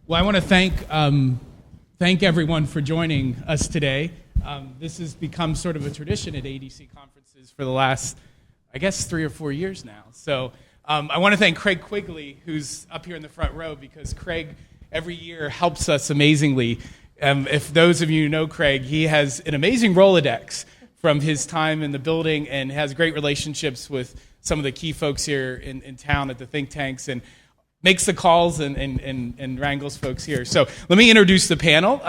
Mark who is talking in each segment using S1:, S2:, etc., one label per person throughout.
S1: Well, I want to thank everyone for joining us today. This has become sort of a tradition at ADC conferences for the last, I guess, 3 or 4 years now. So I want to thank Craig Quigley, who's up here in the front row, because Craig every year helps us amazingly. If those of you know Craig, he has an amazing Rolodex from his time in the building and has great relationships with some of the key folks here in town at the think tanks, and makes the calls and wrangles folks here. So let me introduce the panel.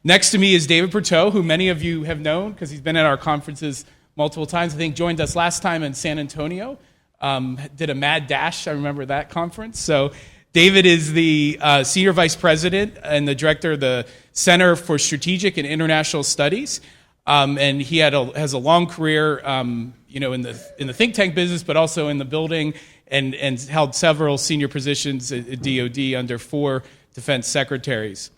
S1: Next to me is David Berteau, who many of you have known because he's been at our conferences multiple times. I think joined us last time in San Antonio. Did a mad dash, I remember that conference. So David is the Senior Vice President and the Director of the Center for Strategic and International Studies. And he has a long career in the think tank business, but also in the building, and held several senior positions at DoD under 4 defense secretaries.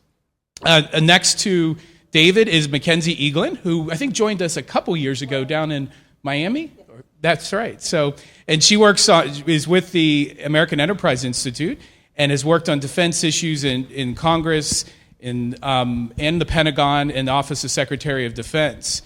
S1: Next to David is Mackenzie Eaglen, who I think joined us a couple years ago down in Miami. That's right. So, and she is with the American Enterprise Institute and has worked on defense issues in Congress, and the Pentagon, and the Office of Secretary of Defense.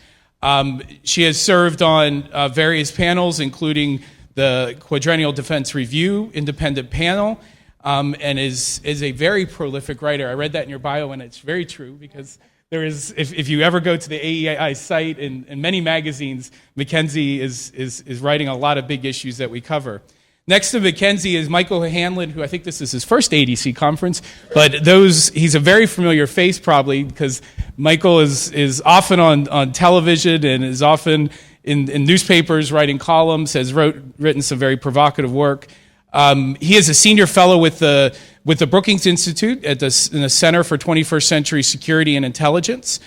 S1: She has served on various panels, including the Quadrennial Defense Review Independent Panel, and is a very prolific writer. I read that in your bio, and it's very true, because there is, if you ever go to the AEI site and many magazines, Mackenzie is writing a lot of big issues that we cover. Next to Mackenzie is Michael Hanlon, who I think this is his first ADC conference, but he's a very familiar face probably, because Michael is often on television and is often in newspapers writing columns, has written some very provocative work. He is a senior fellow with the Brookings Institute in the Center for 21st Century Security and Intelligence.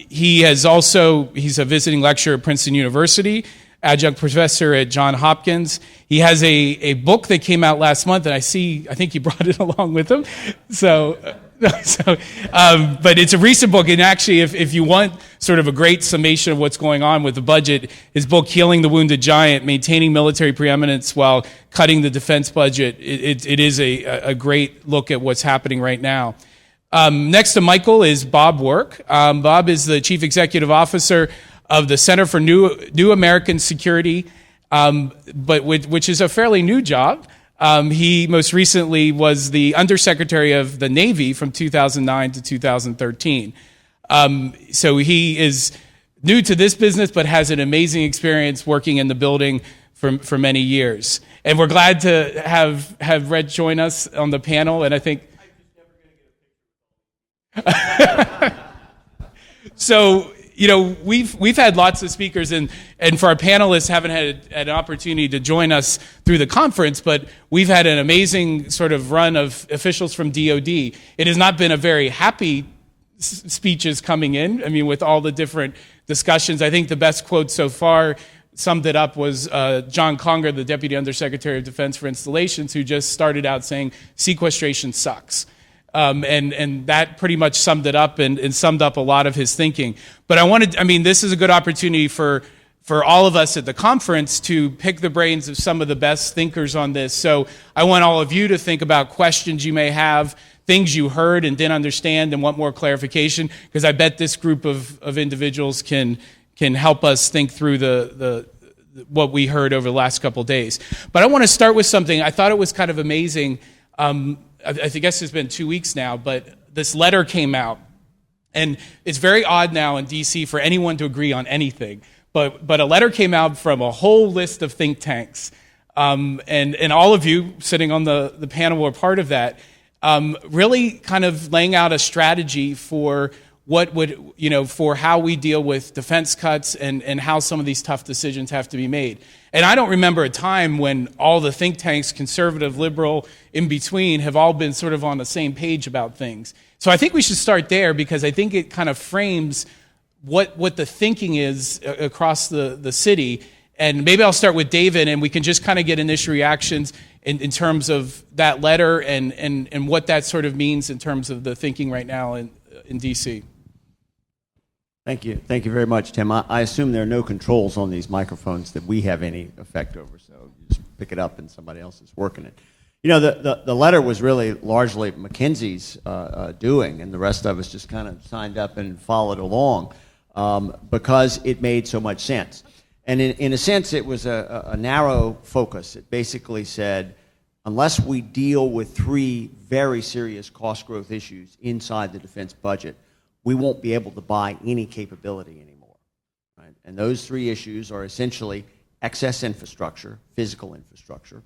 S1: He's a visiting lecturer at Princeton University, adjunct professor at Johns Hopkins. He has a book that came out last month, and I think he brought it along with him. But it's a recent book, and actually, if you want sort of a great summation of what's going on with the budget, his book, Healing the Wounded Giant, Maintaining Military Preeminence While Cutting the Defense Budget, it is a great look at what's happening right now. Next to Michael is Bob Work. Bob is the Chief Executive Officer of the Center for New American Security, which is a fairly new job. He most recently was the Undersecretary of the Navy from 2009 to 2013. So he is new to this business, but has an amazing experience working in the building for many years. And we're glad to have Red join us on the panel, and I think... So, we've had lots of speakers, and for our panelists, haven't had an opportunity to join us through the conference, but we've had an amazing sort of run of officials from DoD. It has not been a very happy speeches coming in. I mean, with all the different discussions, I think the best quote so far summed it up was John Conger, the Deputy Undersecretary of Defense for Installations, who just started out saying, sequestration sucks. And that pretty much summed it up and summed up a lot of his thinking. But this is a good opportunity for all of us at the conference to pick the brains of some of the best thinkers on this. So I want all of you to think about questions you may have, things you heard and didn't understand and want more clarification, because I bet this group of individuals can help us think through the what we heard over the last couple of days. But I want to start with something. I thought it was kind of amazing. I guess it's been 2 weeks now, but this letter came out, and it's very odd now in DC for anyone to agree on anything. But a letter came out from a whole list of think tanks, and all of you sitting on the panel were part of that, really kind of laying out a strategy for for how we deal with defense cuts and how some of these tough decisions have to be made. And I don't remember a time when all the think tanks, conservative, liberal, in between, have all been sort of on the same page about things. So I think we should start there, because I think it kind of frames what the thinking is across the city. And maybe I'll start with David, and we can just kind of get initial reactions in terms of that letter and what that sort of means in terms of the thinking right now in DC.
S2: Thank you. Thank you very much, Tim. I assume there are no controls on these microphones that we have any effect over, so you just pick it up and somebody else is working it. The letter was really largely Mackenzie's doing, and the rest of us just kind of signed up and followed along because it made so much sense. And in a sense, it was a narrow focus. It basically said, unless we deal with three very serious cost growth issues inside the defense budget, we won't be able to buy any capability anymore. Right? And those three issues are essentially excess infrastructure, physical infrastructure,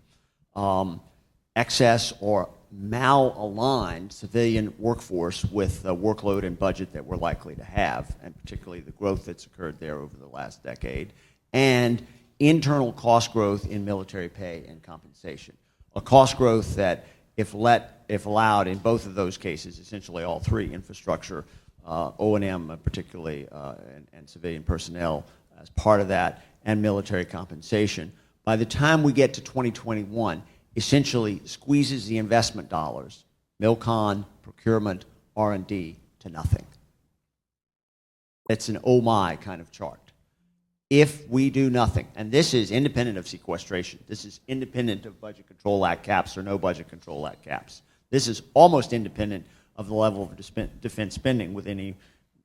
S2: excess or malaligned civilian workforce with the workload and budget that we're likely to have, and particularly the growth that's occurred there over the last decade, and internal cost growth in military pay and compensation. A cost growth that, if allowed in both of those cases, essentially all three, infrastructure, O&M particularly, and civilian personnel as part of that, and military compensation, by the time we get to 2021, essentially squeezes the investment dollars, MilCon, procurement, R&D, to nothing. It's an oh my kind of chart. If we do nothing, and this is independent of sequestration, this is independent of Budget Control Act caps or no Budget Control Act caps. This is almost independent of the level of defense spending within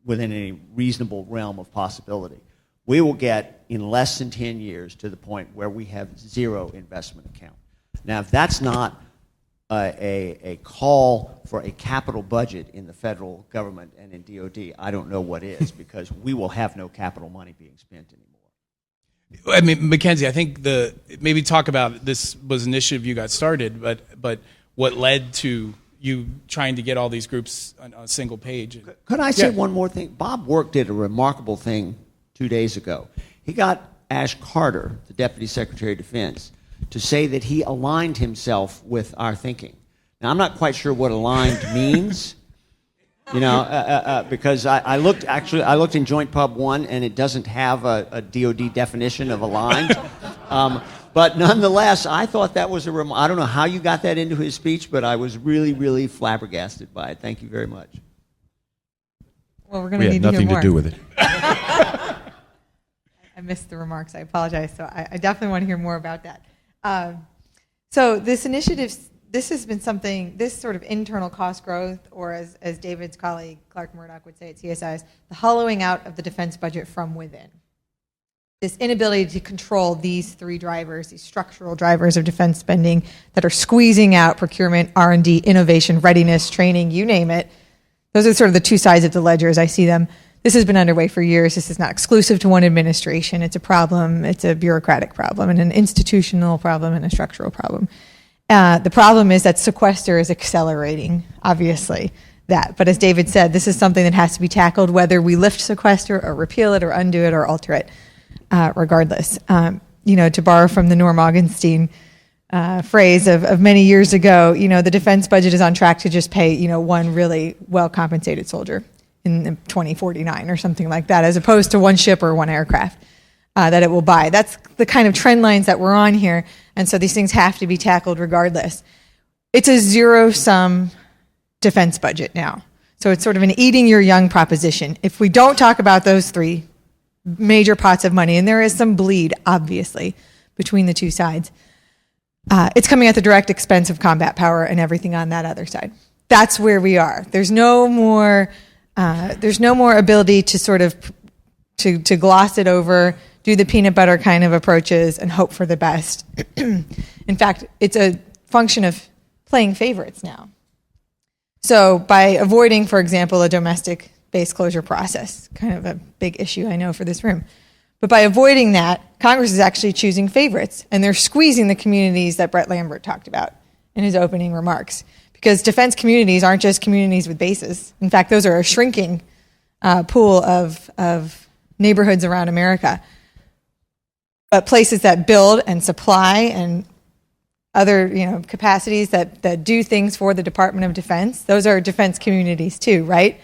S2: any reasonable realm of possibility. We will get, in less than 10 years, to the point where we have zero investment account. Now, if that's not a call for a capital budget in the federal government and in DOD, I don't know what is, because we will have no capital money being spent anymore.
S1: I mean, Mackenzie, I think maybe talk about this was an initiative you got started, but what led to you trying to get all these groups on a single page?
S2: Could I say one more thing? Bob Work did a remarkable thing 2 days ago. He got Ash Carter, the Deputy Secretary of Defense, to say that he aligned himself with our thinking. Now, I'm not quite sure what aligned means, because I looked in Joint Pub 1, and it doesn't have a DOD definition of aligned. But nonetheless, I thought that was I don't know how you got that into his speech, but I was really, really flabbergasted by it. Thank you very much.
S3: Well, we're going to need to hear more.
S4: Nothing to do with it.
S3: I missed the remarks. I apologize. So I definitely want to hear more about that. So this initiative, this has been something, this sort of internal cost growth, or as David's colleague Clark Murdoch would say at CSIS, the hollowing out of the defense budget from within. This inability to control these three drivers, these structural drivers of defense spending that are squeezing out procurement, R&D, innovation, readiness, training, you name it. Those are sort of the two sides of the ledger as I see them. This has been underway for years. This is not exclusive to one administration. It's a problem. It's a bureaucratic problem and an institutional problem and a structural problem. The problem is that sequester is accelerating, obviously, that. But as David said, this is something that has to be tackled whether we lift sequester or repeal it or undo it or alter it, regardless. To borrow from the Norm Augenstein phrase of many years ago, the defense budget is on track to just pay, one really well-compensated soldier in 2049 or something like that, as opposed to one ship or one aircraft that it will buy. That's the kind of trend lines that we're on here, and so these things have to be tackled regardless. It's a zero-sum defense budget now, so it's sort of an eating your young proposition. If we don't talk about those three major pots of money, and there is some bleed, obviously, between the two sides, it's coming at the direct expense of combat power and everything on that other side. That's where we are. There's no more ability to sort of to gloss it over, do the peanut butter kind of approaches, and hope for the best. In fact, it's a function of playing favorites now. So by avoiding, for example, a domestic base closure process, kind of a big issue I know for this room, but by avoiding that, Congress is actually choosing favorites, and they're squeezing the communities that Brett Lambert talked about in his opening remarks. Because defense communities aren't just communities with bases. In fact, those are a shrinking pool of neighborhoods around America. But places that build and supply and other capacities that do things for the Department of Defense, those are defense communities too, right?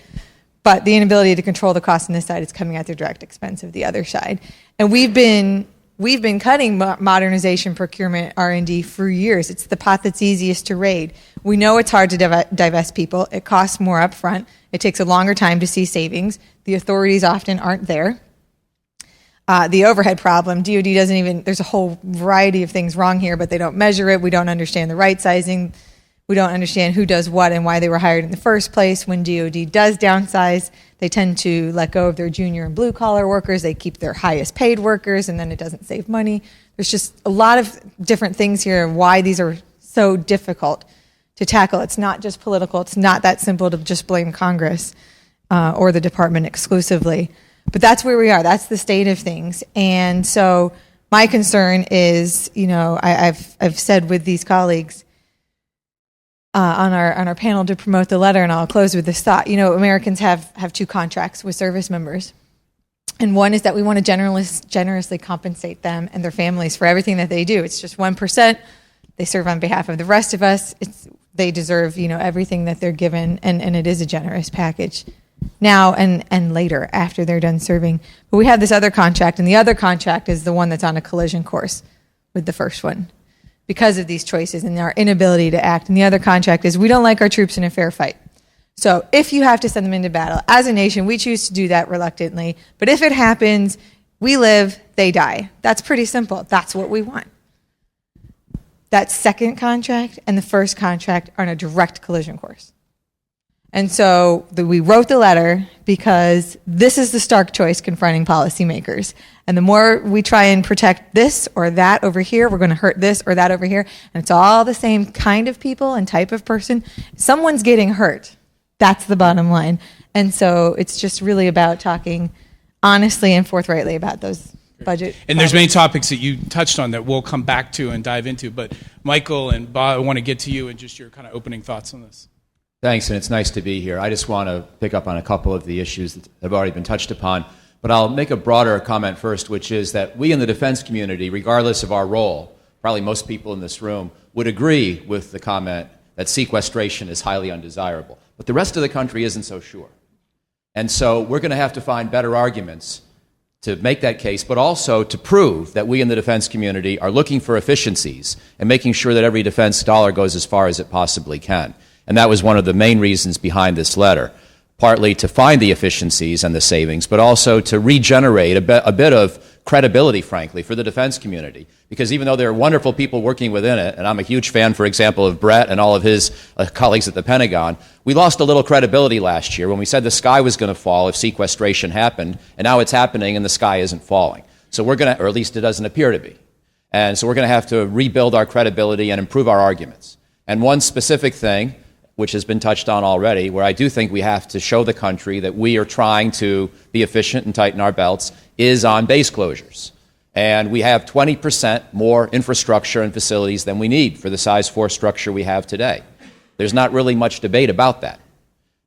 S3: But the inability to control the cost on this side is coming at the direct expense of the other side. And we've been cutting modernization, procurement, R&D for years. It's the pot that's easiest to raid. We know it's hard to divest people. It costs more up front. It takes a longer time to see savings. The authorities often aren't there. The overhead problem, DOD doesn't even, there's a whole variety of things wrong here, but they don't measure it. We don't understand the right sizing. We don't understand who does what and why they were hired in the first place. When DOD does downsize, they tend to let go of their junior and blue collar workers. They keep their highest paid workers, and then it doesn't save money. There's just a lot of different things here and why these are so difficult to tackle. It's not just political. It's not that simple to just blame Congress or the department exclusively. But that's where we are. That's the state of things. And so my concern is, I've said with these colleagues on our panel to promote the letter, and I'll close with this thought. Americans have two contracts with service members. And one is that we want to generously compensate them and their families for everything that they do. It's just 1%. They serve on behalf of the rest of us. They deserve, everything that they're given, and it is a generous package now and later after they're done serving. But we have this other contract, and the other contract is the one that's on a collision course with the first one because of these choices and our inability to act. And the other contract is we don't like our troops in a fair fight. So if you have to send them into battle, as a nation, we choose to do that reluctantly. But if it happens, we live, they die. That's pretty simple. That's what we want. That second contract and the first contract are on a direct collision course. And so we wrote the letter because this is the stark choice confronting policymakers. And the more we try and protect this or that over here, we're going to hurt this or that over here. And it's all the same kind of people and type of person. Someone's getting hurt. That's the bottom line. And so it's just really about talking honestly and forthrightly about those budget.
S1: And there's many topics that you touched on that we'll come back to and dive into. But Michael and Bob, I want to get to you and just your kind of opening thoughts on this.
S4: Thanks, and it's nice to be here. I just want to pick up on a couple of the issues that have already been touched upon, but I'll make a broader comment first, which is that we in the defense community, regardless of our role, probably most people in this room, would agree with the comment that sequestration is highly undesirable. But the rest of the country isn't so sure. And so we're going to have to find better arguments to make that case, but also to prove that we in the defense community are looking for efficiencies and making sure that every defense dollar goes as far as it possibly can. And that was one of the main reasons behind this letter, partly to find the efficiencies and the savings, but also to regenerate a bit of credibility, frankly, for the defense community. Because even though there are wonderful people working within it, and I'm a huge fan, for example, of Brett and all of his colleagues at the Pentagon, we lost a little credibility last year when we said the sky was going to fall if sequestration happened, and now it's happening and the sky isn't falling. So we're going to, or at least it doesn't appear to be. And so we're going to have to rebuild our credibility and improve our arguments. And one specific thing, which has been touched on already, where I do think we have to show the country that we are trying to be efficient and tighten our belts, is on base closures. And we have 20% more infrastructure and facilities than we need for the size force structure we have today. There's not really much debate about that.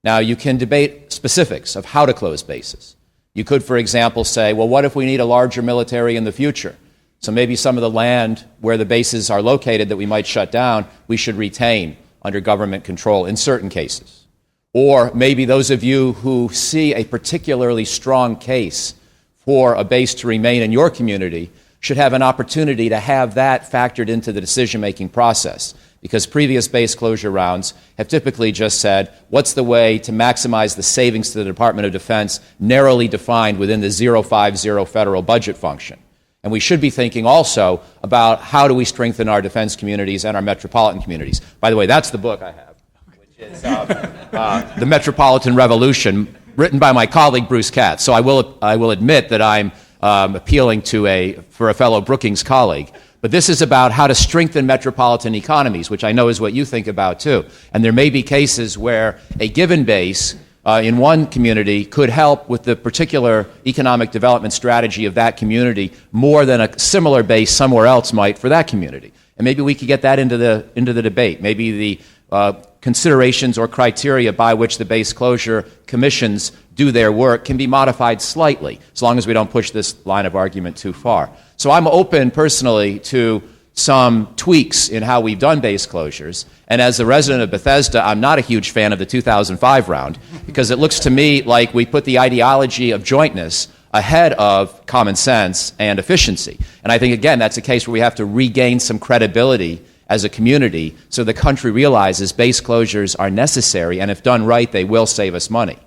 S4: Now, you can debate specifics of how to close bases. You could, for example, say, well, what if we need a larger military in the future? So maybe some of the land where the bases are located that we might shut down, we should retain under government control in certain cases. Or maybe those of you who see a particularly strong case for a base to remain in your community should have an opportunity to have that factored into the decision-making process, because previous base closure rounds have typically just said, what's the way to maximize the savings to the Department of Defense, narrowly defined within the 050 federal budget function. And we should be thinking also about how do we strengthen our defense communities and our metropolitan communities. By the way, that's the book I have, which is The Metropolitan Revolution, written by my colleague Bruce Katz. So I will admit that I'm appealing for a fellow Brookings colleague. But this is about how to strengthen metropolitan economies, which I know is what you think about too. And there may be cases where a given base in one community could help with the particular economic development strategy of that community more than a similar base somewhere else might for that community. And maybe we could get that into the debate. Maybe the considerations or criteria by which the base closure commissions do their work can be modified slightly, as long as we don't push this line of argument too far. So I'm open personally to some tweaks in how we've done base closures. And as a resident of Bethesda, I'm not a huge fan of the 2005 round, because it looks to me like we put the ideology of jointness ahead of common sense and efficiency. And I think, again, that's a case where we have to regain some credibility as a community so the country realizes base closures are necessary, and if done right, they will save us money.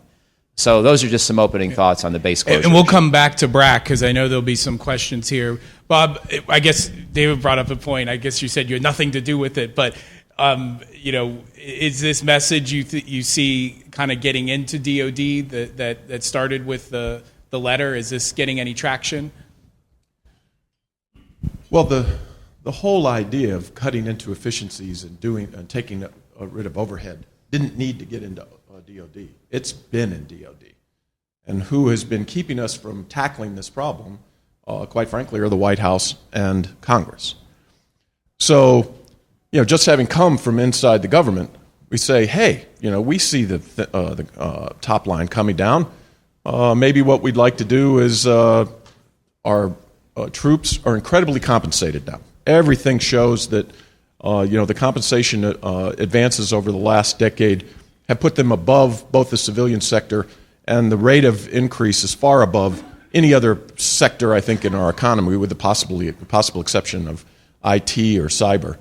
S4: So those are just some opening thoughts on the base closure.
S1: And we'll come back to BRAC because I know there'll be some questions here. Bob, I guess David brought up a point. I guess you said you had nothing to do with it, but is this message you see kind of getting into DoD that started with the letter? Is this getting any traction?
S5: Well, the whole idea of cutting into efficiencies and taking rid of overhead didn't need to get into DoD. It's been in DoD. And who has been keeping us from tackling this problem, quite frankly, are the White House and Congress. So, just having come from inside the government, we say, hey, we see the top line coming down. Maybe what we'd like to do is our troops are incredibly compensated now. Everything shows that the compensation advances over the last decade have put them above both the civilian sector, and the rate of increase is far above any other sector, I think, in our economy, with the possible exception of IT or cyber.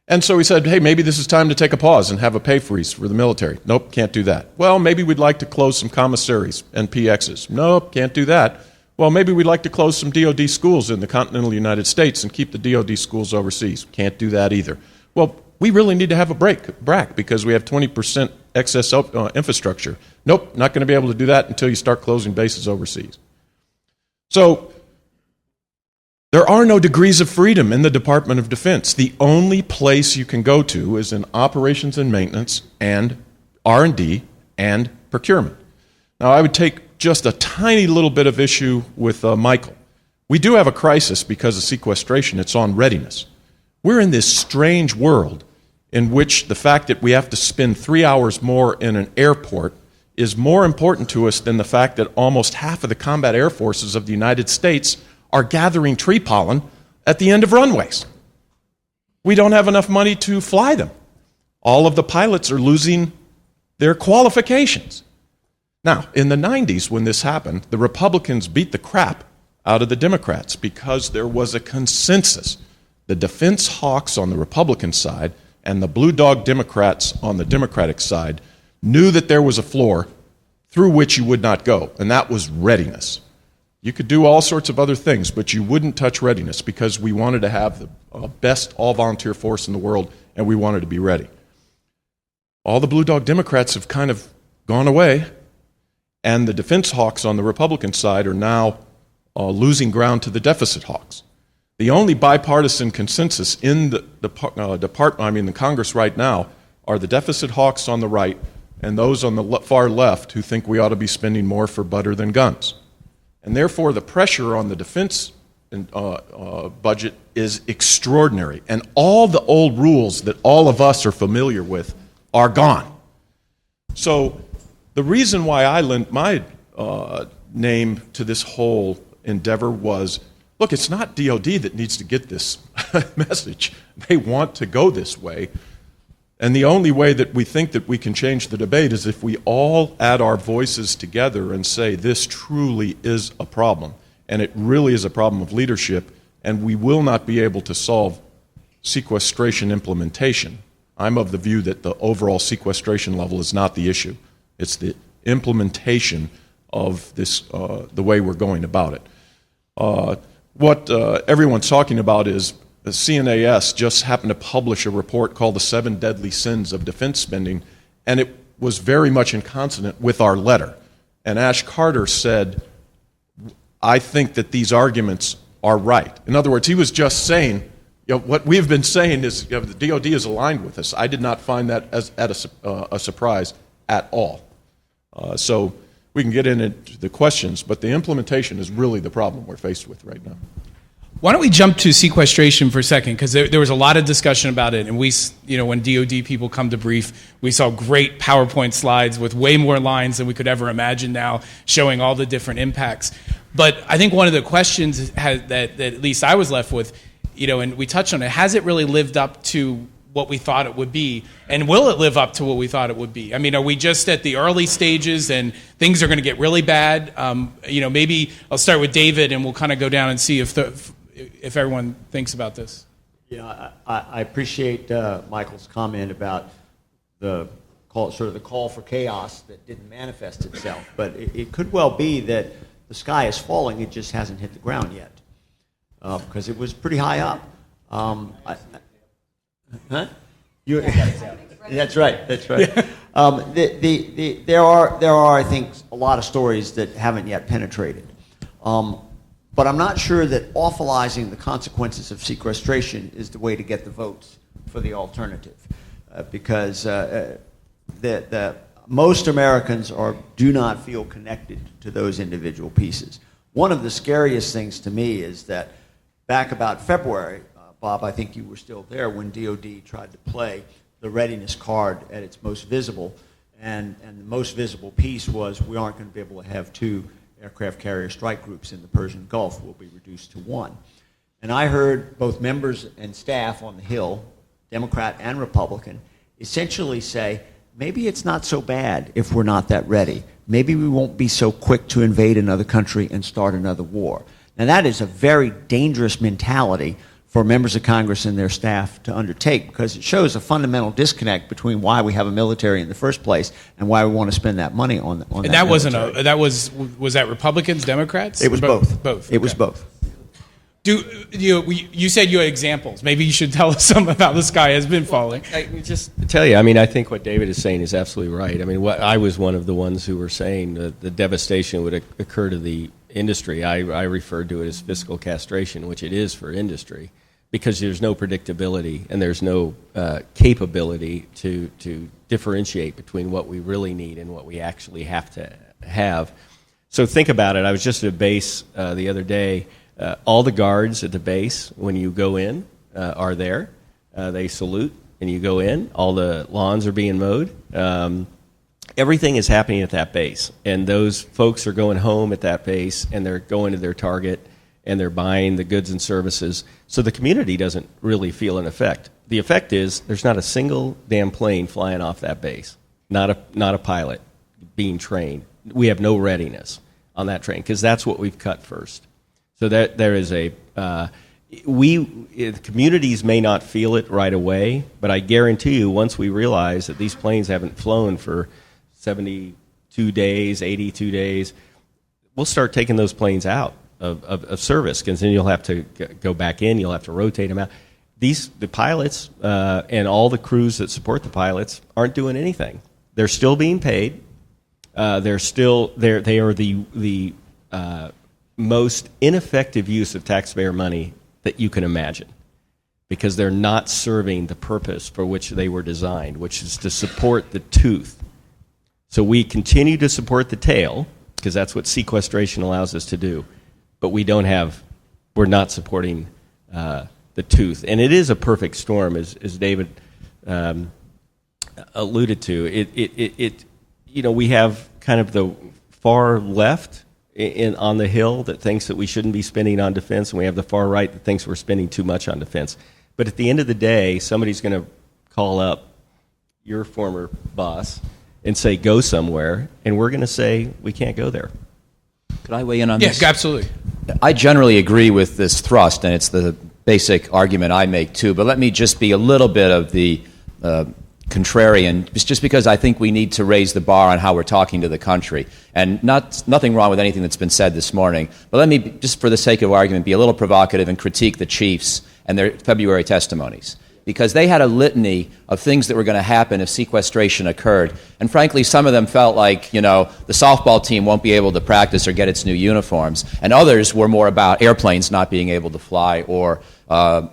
S5: And so we said, hey, maybe this is time to take a pause and have a pay freeze for the military. Nope, can't do that. Well, maybe we'd like to close some commissaries and PXs. Nope, can't do that. Well, maybe we'd like to close some DoD schools in the continental United States and keep the DoD schools overseas. Can't do that either. Well, we really need to have a BRAC because we have 20% excess infrastructure. Nope, not going to be able to do that until you start closing bases overseas. So there are no degrees of freedom in the Department of Defense. The only place you can go to is in operations and maintenance and R&D and procurement. Now, I would take just a tiny little bit of issue with Michael. We do have a crisis because of sequestration. It's on readiness. We're in this strange world in which the fact that we have to spend 3 hours more in an airport is more important to us than the fact that almost half of the combat air forces of the United States are gathering tree pollen at the end of runways. We don't have enough money to fly them. All of the pilots are losing their qualifications. Now, in the 90s, when this happened, the Republicans beat the crap out of the Democrats because there was a consensus. The defense hawks on the Republican side and the blue dog Democrats on the Democratic side knew that there was a floor through which you would not go, and that was readiness. You could do all sorts of other things, but you wouldn't touch readiness because we wanted to have the best all-volunteer force in the world, and we wanted to be ready. All the blue dog Democrats have kind of gone away, and the defense hawks on the Republican side are now losing ground to the deficit hawks. The only bipartisan consensus in the Congress right now are the deficit hawks on the right and those on the far left who think we ought to be spending more for butter than guns. And therefore, the pressure on the defense budget is extraordinary. And all the old rules that all of us are familiar with are gone. So the reason why I lent my name to this whole endeavor was, look, it's not DoD that needs to get this message. They want to go this way. And the only way that we think that we can change the debate is if we all add our voices together and say this truly is a problem, and it really is a problem of leadership, and we will not be able to solve sequestration implementation. I'm of the view that the overall sequestration level is not the issue. It's the implementation of this, the way we're going about it. What everyone's talking about is the CNAS just happened to publish a report called The 7 Deadly Sins of Defense Spending, and it was very much in consonant with our letter. And Ash Carter said, I think that these arguments are right. In other words, he was just saying, what we've been saying is the DoD is aligned with us. I did not find that as a surprise at all. So we can get into the questions, but the implementation is really the problem we're faced with right now.
S1: Why don't we jump to sequestration for a second? Because there was a lot of discussion about it, and when DoD people come to brief, we saw great PowerPoint slides with way more lines than we could ever imagine now, showing all the different impacts. But I think one of the questions that at least I was left with, and we touched on it, has it really lived up to what we thought it would be, and will it live up to what we thought it would be? I mean, are we just at the early stages and things are going to get really bad? Maybe I'll start with David, and we'll kind of go down and see if everyone thinks about this.
S2: Yeah, I appreciate Michael's comment about the call it sort of the call for chaos that didn't manifest itself. But it could well be that the sky is falling, it just hasn't hit the ground yet, because it was pretty high up. That's right. That's right. There are, I think, a lot of stories that haven't yet penetrated. But I'm not sure that awfulizing the consequences of sequestration is the way to get the votes for the alternative, because most Americans do not feel connected to those individual pieces. One of the scariest things to me is that back about February, Bob, I think you were still there when DOD tried to play the readiness card at its most visible, and the most visible piece was we aren't going to be able to have 2 aircraft carrier strike groups in the Persian Gulf. Will be reduced to 1. And I heard both members and staff on the Hill, Democrat and Republican, essentially say, maybe it's not so bad if we're not that ready. Maybe we won't be so quick to invade another country and start another war. Now that is a very dangerous mentality for members of Congress and their staff to undertake, because it shows a fundamental disconnect between why we have a military in the first place and why we want to spend that money on that.
S1: And that wasn't was that Republicans, Democrats?
S2: It was both.
S1: Both.
S2: It was both.
S1: You said you had examples. Maybe you should tell us some about the sky has been falling.
S6: I just tell you, I mean, I think what David is saying is absolutely right. I mean, I was one of the ones who were saying that the devastation would occur to the industry. I referred to it as fiscal castration, which it is for industry, because there's no predictability and there's no capability to differentiate between what we really need and what we actually have to have. So think about it. I was just at a base the other day. All the guards at the base, when you go in, are there. They salute, and you go in. All the lawns are being mowed. Everything is happening at that base. And those folks are going home at that base, and they're going to their target, and they're buying the goods and services. So the community doesn't really feel an effect. The effect is there's not a single damn plane flying off that base, not a pilot being trained. We have no readiness on that train, because that's what we've cut first. So that there is communities may not feel it right away, but I guarantee you, once we realize that these planes haven't flown for 72 days, 82 days, we'll start taking those planes out of service, because then you'll have to go back in, you'll have to rotate them out. The pilots and all the crews that support the pilots aren't doing anything. They're still being paid. They are the most ineffective use of taxpayer money that you can imagine, because they're not serving the purpose for which they were designed, which is to support the tooth. So we continue to support the tail, because that's what sequestration allows us to do, but we're not supporting the tooth. And it is a perfect storm, as David alluded to. We have kind of the far left on the Hill that thinks that we shouldn't be spending on defense, and we have the far right that thinks we're spending too much on defense. But at the end of the day, somebody's going to call up your former boss and say, go somewhere, and we're going to say, we can't go there.
S4: Could I weigh in on this?
S1: Yes, absolutely.
S4: I generally agree with this thrust, and it's the basic argument I make too, but let me just be a little bit of the contrarian. It's just because I think we need to raise the bar on how we're talking to the country. And nothing wrong with anything that's been said this morning, but let me, just for the sake of argument, be a little provocative and critique the chiefs and their February testimonies. Because they had a litany of things that were going to happen if sequestration occurred. And frankly, some of them felt like, the softball team won't be able to practice or get its new uniforms. And others were more about airplanes not being able to fly or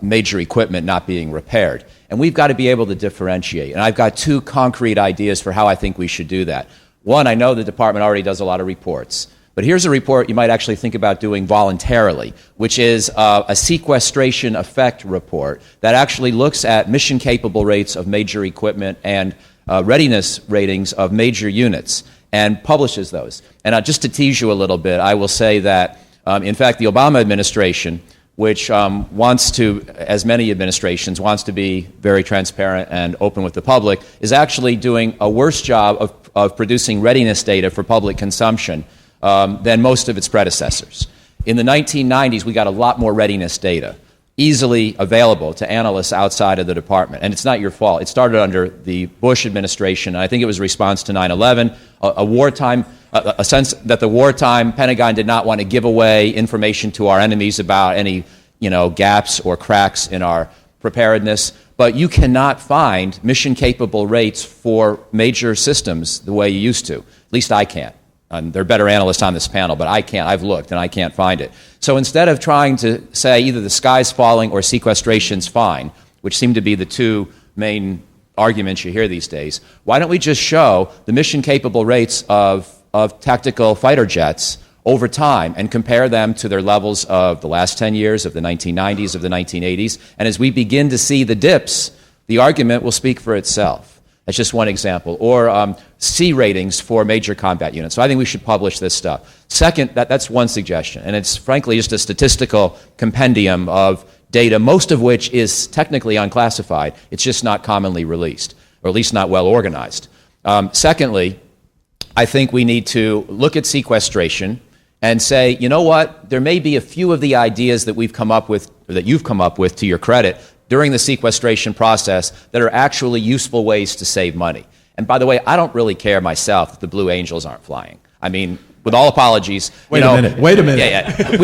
S4: major equipment not being repaired. And we've got to be able to differentiate. And I've got 2 concrete ideas for how I think we should do that. One, I know the department already does a lot of reports. But here's a report you might actually think about doing voluntarily, which is a sequestration effect report that actually looks at mission-capable rates of major equipment and readiness ratings of major units and publishes those. And just to tease you a little bit, I will say that, in fact, the Obama administration, which wants to, as many administrations, wants to be very transparent and open with the public, is actually doing a worse job of producing readiness data for public consumption than most of its predecessors. In the 1990s, we got a lot more readiness data. easily available to analysts outside of the department. And it's not your fault. It started under the Bush administration, and I think it was a response to 9/11, a sense that the wartime Pentagon did not want to give away information to our enemies about any, gaps or cracks in our preparedness. But you cannot find mission-capable rates for major systems the way you used to. At least I can't. There are better analysts on this panel, but I can't. I've looked, and I can't find it. So instead of trying to say either the sky's falling or sequestration's fine, which seem to be the two main arguments you hear these days, why don't we just show the mission-capable rates of tactical fighter jets over time and compare them to their levels of the last 10 years, of the 1990s, of the 1980s. And as we begin to see the dips, the argument will speak for itself. That's just one example. Or C ratings for major combat units. So I think we should publish this stuff. Second, that's one suggestion. And it's frankly just a statistical compendium of data, most of which is technically unclassified. It's just not commonly released, or at least not well organized. Secondly, I think we need to look at sequestration and say, you know what, there may be a few of the ideas that we've come up with, or that you've come up with to your credit, during the sequestration process that are actually useful ways to save money. And by the way, I don't really care myself that the Blue Angels aren't flying. I mean, with all apologies.
S5: Wait a minute.
S4: Yeah.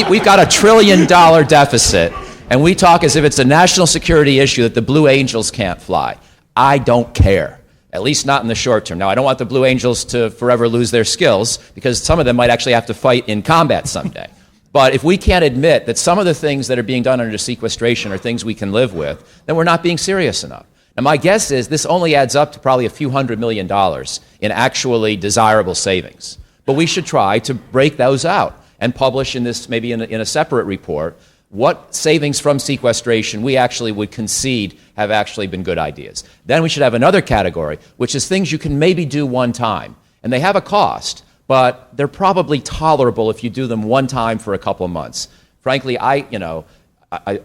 S4: We've got $1 trillion deficit, and we talk as if it's a national security issue that the Blue Angels can't fly. I don't care, at least not in the short term. Now, I don't want the Blue Angels to forever lose their skills, because some of them might actually have to fight in combat someday. But if we can't admit that some of the things that are being done under sequestration are things we can live with, then we're not being serious enough. Now, my guess is this only adds up to probably a few $100 million in actually desirable savings. But we should try to break those out and publish in this, maybe in a separate report, what savings from sequestration we actually would concede have actually been good ideas. Then we should have another category, which is things you can maybe do one time. And they have a cost, but they're probably tolerable if you do them one time for a couple of months. Frankly,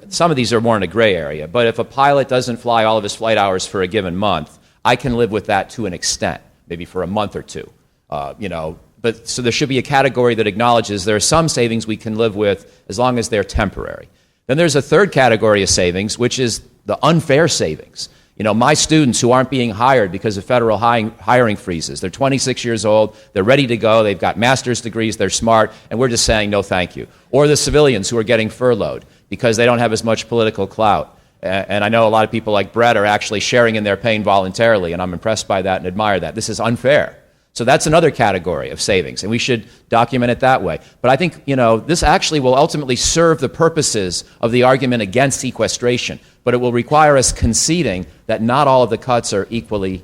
S4: some of these are more in a gray area, but if a pilot doesn't fly all of his flight hours for a given month, I can live with that to an extent, maybe for a month or two. But so there should be a category that acknowledges there are some savings we can live with as long as they're temporary. Then there's a third category of savings, which is the unfair savings. My students who aren't being hired because of federal hiring freezes, they're 26 years old, they're ready to go, they've got master's degrees, they're smart, and we're just saying no thank you. Or the civilians who are getting furloughed because they don't have as much political clout. And I know a lot of people like Brett are actually sharing in their pain voluntarily, and I'm impressed by that and admire that. This is unfair. So that's another category of savings, and we should document it that way. But I think, this actually will ultimately serve the purposes of the argument against sequestration, but it will require us conceding that not all of the cuts are equally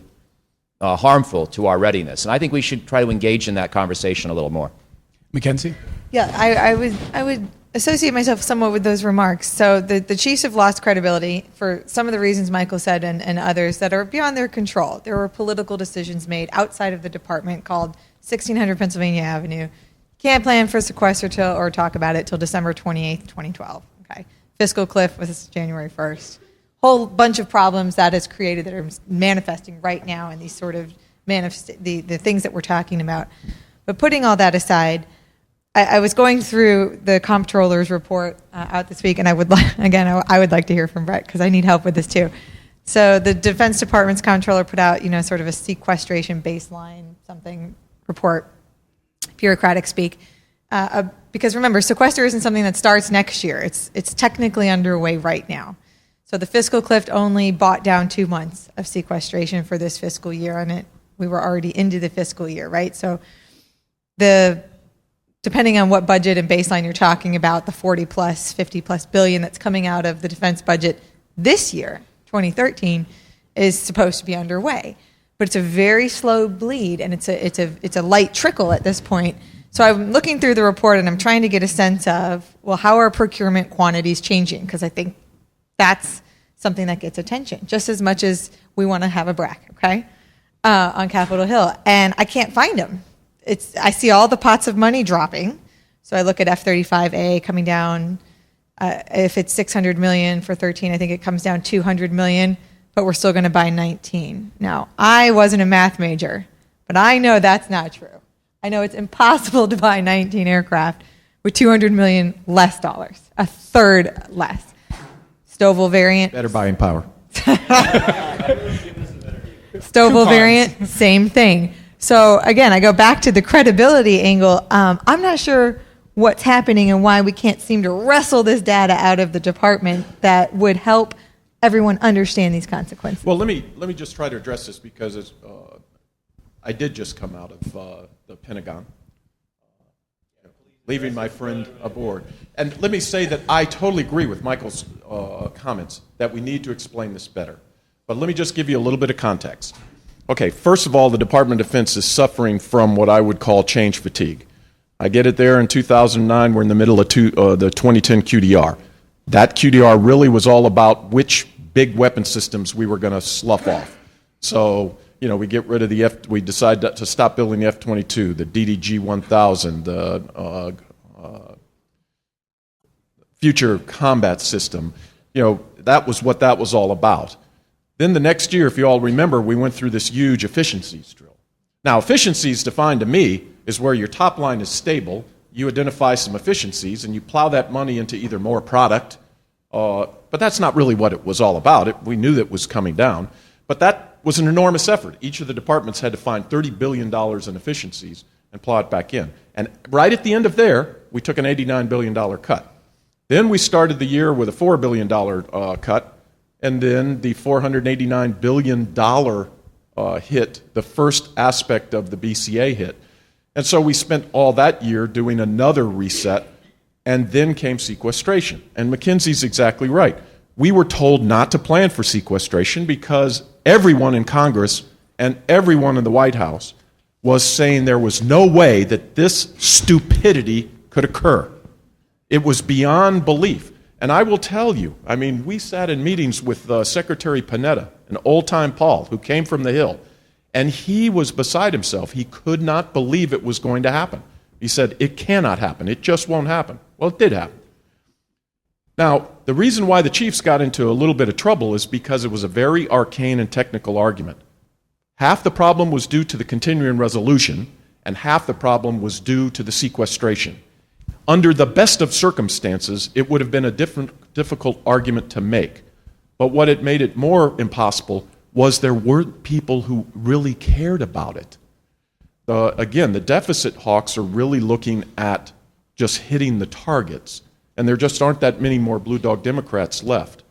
S4: harmful to our readiness. And I think we should try to engage in that conversation a little more.
S1: Mackenzie?
S3: Yeah, I would associate myself somewhat with those remarks. So the chiefs have lost credibility for some of the reasons Michael said and others that are beyond their control. There were political decisions made outside of the department called 1600 Pennsylvania Avenue. Can't plan for sequester or talk about it till December 28th, 2012. Okay. Fiscal cliff was January 1st. Whole bunch of problems that has created that are manifesting right now in these sort of the things that we're talking about. But putting all that aside, I was going through the comptroller's report out this week, and I would like to hear from Brett because I need help with this too. So the Defense Department's comptroller put out, sort of a sequestration baseline something report, bureaucratic speak, because remember, sequester isn't something that starts next year. It's technically underway right now. So the fiscal cliff only bought down 2 months of sequestration for this fiscal year, and we were already into the fiscal year, right? So depending on what budget and baseline you're talking about, the 40 plus, 50 plus billion that's coming out of the defense budget this year, 2013, is supposed to be underway. But it's a very slow bleed, and it's a light trickle at this point. So I'm looking through the report, and I'm trying to get a sense of, well, how are procurement quantities changing? Because I think that's something that gets attention, just as much as we want to have a BRAC, okay, on Capitol Hill. And I can't find them. I see all the pots of money dropping. So I look at F-35A coming down. If it's $600 million for 13, I think it comes down $200 million, but we're still going to buy 19. Now, I wasn't a math major, but I know that's not true. I know it's impossible to buy 19 aircraft with $200 million less dollars, a third less. Stovall variant.
S5: Better buying power.
S3: Stovall variant, same thing. So again, I go back to the credibility angle. I'm not sure what's happening and why we can't seem to wrestle this data out of the department that would help everyone understand these consequences.
S5: Well, let me just try to address this because I did just come out of the Pentagon, leaving my friend aboard. And let me say that I totally agree with Michael's comments that we need to explain this better. But let me just give you a little bit of context. Okay, first of all, the Department of Defense is suffering from what I would call change fatigue. I get it there in 2009. We're in the middle of the 2010 QDR. That QDR really was all about which big weapon systems we were going to slough off. So, we get rid of we decide to stop building the F-22, the DDG-1000, the Future Combat System. That was what that was all about. Then the next year, if you all remember, we went through this huge efficiencies drill. Now, efficiencies defined to me is where your top line is stable, you identify some efficiencies, and you plow that money into either more product, but that's not really what it was all about. We knew that it was coming down, but that was an enormous effort. Each of the departments had to find $30 billion in efficiencies and plow it back in. And right at the end of there, we took an $89 billion cut. Then we started the year with a $4 billion cut, and then the $489 billion hit, the first aspect of the BCA hit. And so we spent all that year doing another reset, and then came sequestration. And Mackenzie's exactly right. We were told not to plan for sequestration because everyone in Congress and everyone in the White House was saying there was no way that this stupidity could occur. It was beyond belief. And I will tell you, we sat in meetings with Secretary Panetta, an old-time Paul, who came from the Hill, and he was beside himself. He could not believe it was going to happen. He said, it cannot happen. It just won't happen. Well, it did happen. Now, the reason why the chiefs got into a little bit of trouble is because it was a very arcane and technical argument. Half the problem was due to the continuing resolution, and half the problem was due to the sequestration. Under the best of circumstances, it would have been a difficult argument to make. But what it made it more impossible was there weren't people who really cared about it. Again, the deficit hawks are really looking at just hitting the targets, and there just aren't that many more Blue Dog Democrats left.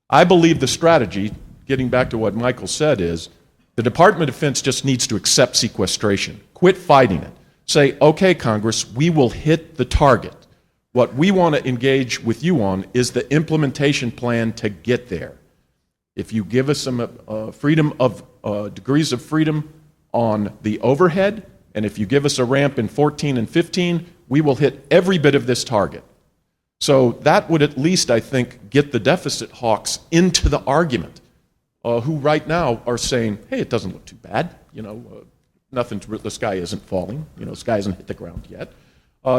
S5: I believe the strategy, getting back to what Michael said, is the Department of Defense just needs to accept sequestration. Quit fighting it. Say, okay, Congress, we will hit the target. What we want to engage with you on is the implementation plan to get there. If you give us some freedom of degrees of freedom on the overhead, and if you give us a ramp in 14 and 15, we will hit every bit of this target. So that would at least, I think, get the deficit hawks into the argument, who right now are saying, hey, it doesn't look too bad. The sky isn't falling. The sky hasn't hit the ground yet.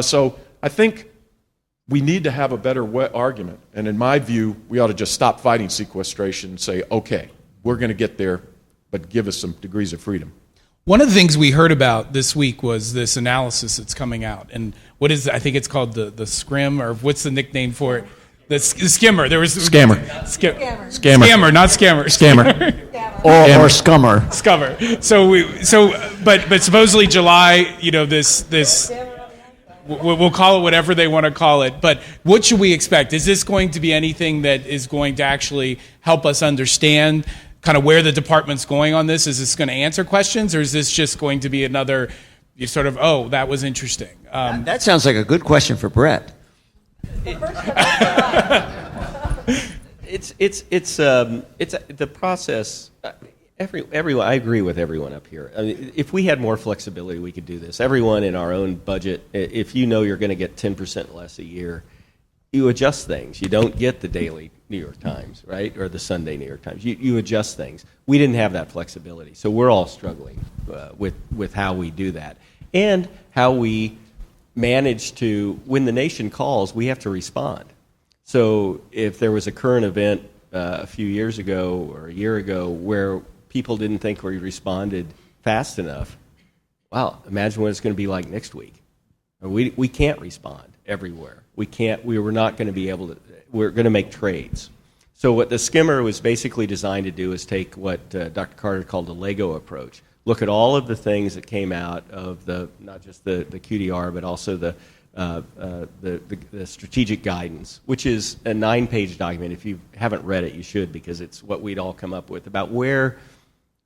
S5: So I think we need to have a better argument. And in my view, we ought to just stop fighting sequestration and say, okay, we're going to get there, but give us some degrees of freedom.
S1: One of the things we heard about this week was this analysis that's coming out. And what is it? I think it's called the scrim, or what's the nickname for it? The skimmer. There was
S5: Scammer.
S1: Scammer, not scammer.
S5: Scammer.
S2: Or scummer.
S1: Scummer. But supposedly July, this we'll call it whatever they want to call it. But what should we expect? Is this going to be anything that is going to actually help us understand kind of where the department's going on this? Is this going to answer questions, or is this just going to be another sort of, oh, that was interesting?
S2: That sounds like a good question for Brett.
S6: It's the process. Everyone, I agree with everyone up here. If we had more flexibility, we could do this. Everyone in our own budget. If you know you're going to get 10% less a year, you adjust things. You don't get the daily New York Times, right, or the Sunday New York Times. You adjust things. We didn't have that flexibility, so we're all struggling with how we do that and how we manage to, when the nation calls, we have to respond. So if there was a current event a few years ago or a year ago where people didn't think we responded fast enough, wow, imagine what it's going to be like next week. We can't respond everywhere. We were not going to be able to, we're going to make trades. So what the skimmer was basically designed to do is take what Dr. Carter called the Lego approach. Look at all of the things that came out of not just the QDR, but also the strategic guidance, which is a 9-page document. If you haven't read it, you should, because it's what we'd all come up with about where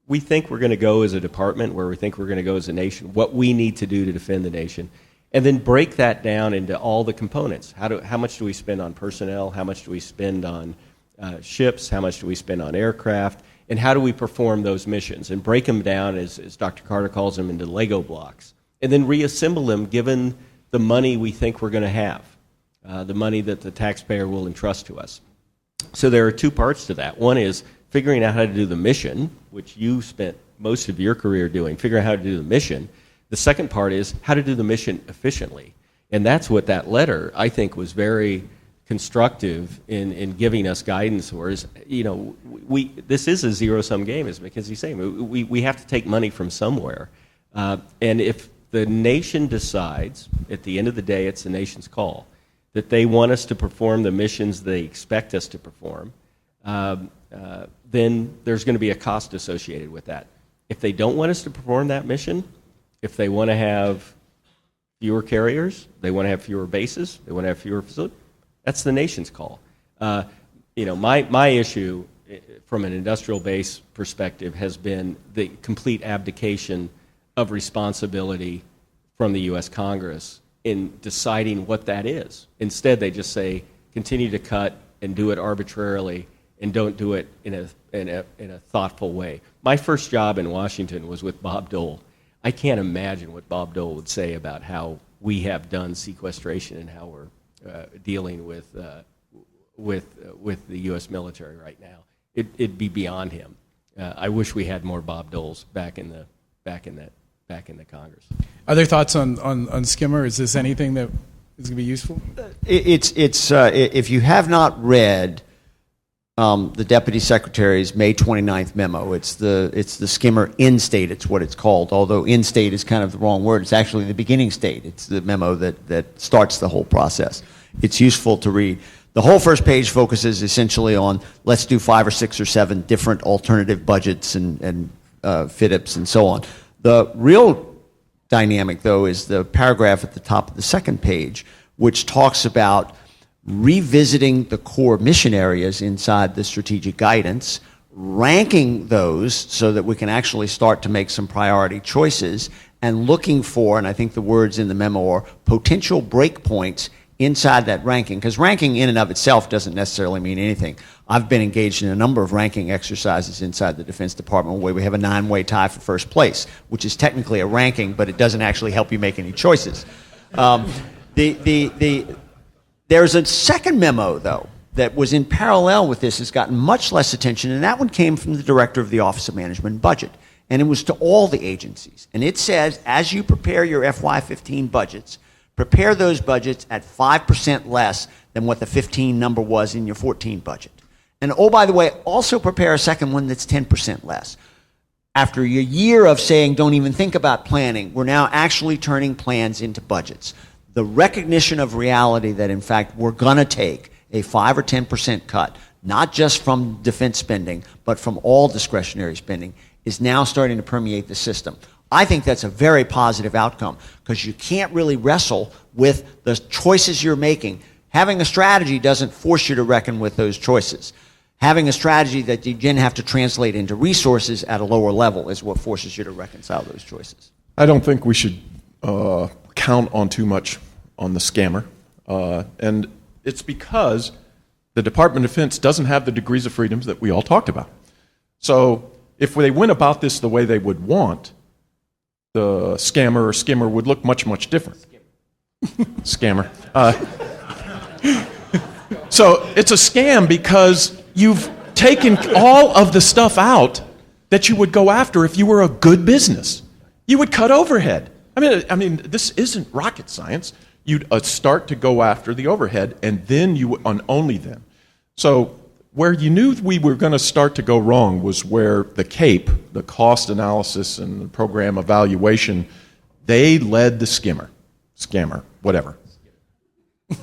S6: we think we're going to go as a department, where we think we're going to go as a nation, what we need to do to defend the nation, and then break that down into all the components. How much do we spend on personnel? How much do we spend on ships? How much do we spend on aircraft? And how do we perform those missions? And break them down, as Dr. Carter calls them, into Lego blocks. And then reassemble them given the money we think we're going to have, the money that the taxpayer will entrust to us. So there are two parts to that. One is figuring out how to do the mission, which you spent most of your career doing, figuring out how to do the mission. The second part is how to do the mission efficiently. And that's what that letter, I think, was very constructive in giving us guidance. Whereas, this is a zero-sum game, as Mackenzie's saying. We have to take money from somewhere. And if the nation decides, at the end of the day, it's the nation's call, that they want us to perform the missions they expect us to perform, then there's going to be a cost associated with that. If they don't want us to perform that mission, if they want to have fewer carriers, they want to have fewer bases, they want to have fewer facilities, that's the nation's call. My issue from an industrial base perspective has been the complete abdication of responsibility from the U.S. Congress in deciding what that is. Instead, they just say, continue to cut and do it arbitrarily and don't do it in a thoughtful way. My first job in Washington was with Bob Dole. I can't imagine what Bob Dole would say about how we have done sequestration and how we're dealing with the U.S. military right now. It'd be beyond him. I wish we had more Bob Doles back in the Congress.
S1: Other thoughts on skimmer? Is this anything that is going to be useful?
S2: It's if you have not read the Deputy Secretary's May 29th memo, it's the skimmer in state. It's what it's called. Although in state is kind of the wrong word. It's actually the beginning state. It's the memo that starts the whole process. It's useful to read. The whole first page focuses essentially on let's do 5 or 6 or 7 different alternative budgets and FIDIPs and so on. The real dynamic, though, is the paragraph at the top of the second page, which talks about revisiting the core mission areas inside the strategic guidance, ranking those so that we can actually start to make some priority choices, and looking for, and I think the words in the memo are, potential breakpoints inside that ranking, because ranking in and of itself doesn't necessarily mean anything. I've been engaged in a number of ranking exercises inside the Defense Department where we have a 9-way tie for first place, which is technically a ranking, but it doesn't actually help you make any choices. There's a second memo, though, that was in parallel with this, has gotten much less attention, and that one came from the Director of the Office of Management and Budget, and it was to all the agencies. And it says, as you prepare your FY15 budgets, prepare those budgets at 5% less than what the 15 number was in your 14 budget. And oh, by the way, also prepare a second one that's 10% less. After a year of saying don't even think about planning, we're now actually turning plans into budgets. The recognition of reality that, in fact, we're going to take a 5 or 10% cut, not just from defense spending, but from all discretionary spending, is now starting to permeate the system. I think that's a very positive outcome because you can't really wrestle with the choices you're making. Having a strategy doesn't force you to reckon with those choices. Having a strategy that you then have to translate into resources at a lower level is what forces you to reconcile those choices.
S5: I don't think we should count on too much on the scammer. And it's because the Department of Defense doesn't have the degrees of freedoms that we all talked about. So if they went about this the way they would want, the scammer or skimmer would look much, much different. Scammer. So it's a scam because you've taken all of the stuff out that you would go after if you were a good business. You would cut overhead. I mean, this isn't rocket science. You'd start to go after the overhead, and then and only then. So where you knew we were going to start to go wrong was where the CAPE, the cost analysis and the program evaluation, they led the scammer, whatever.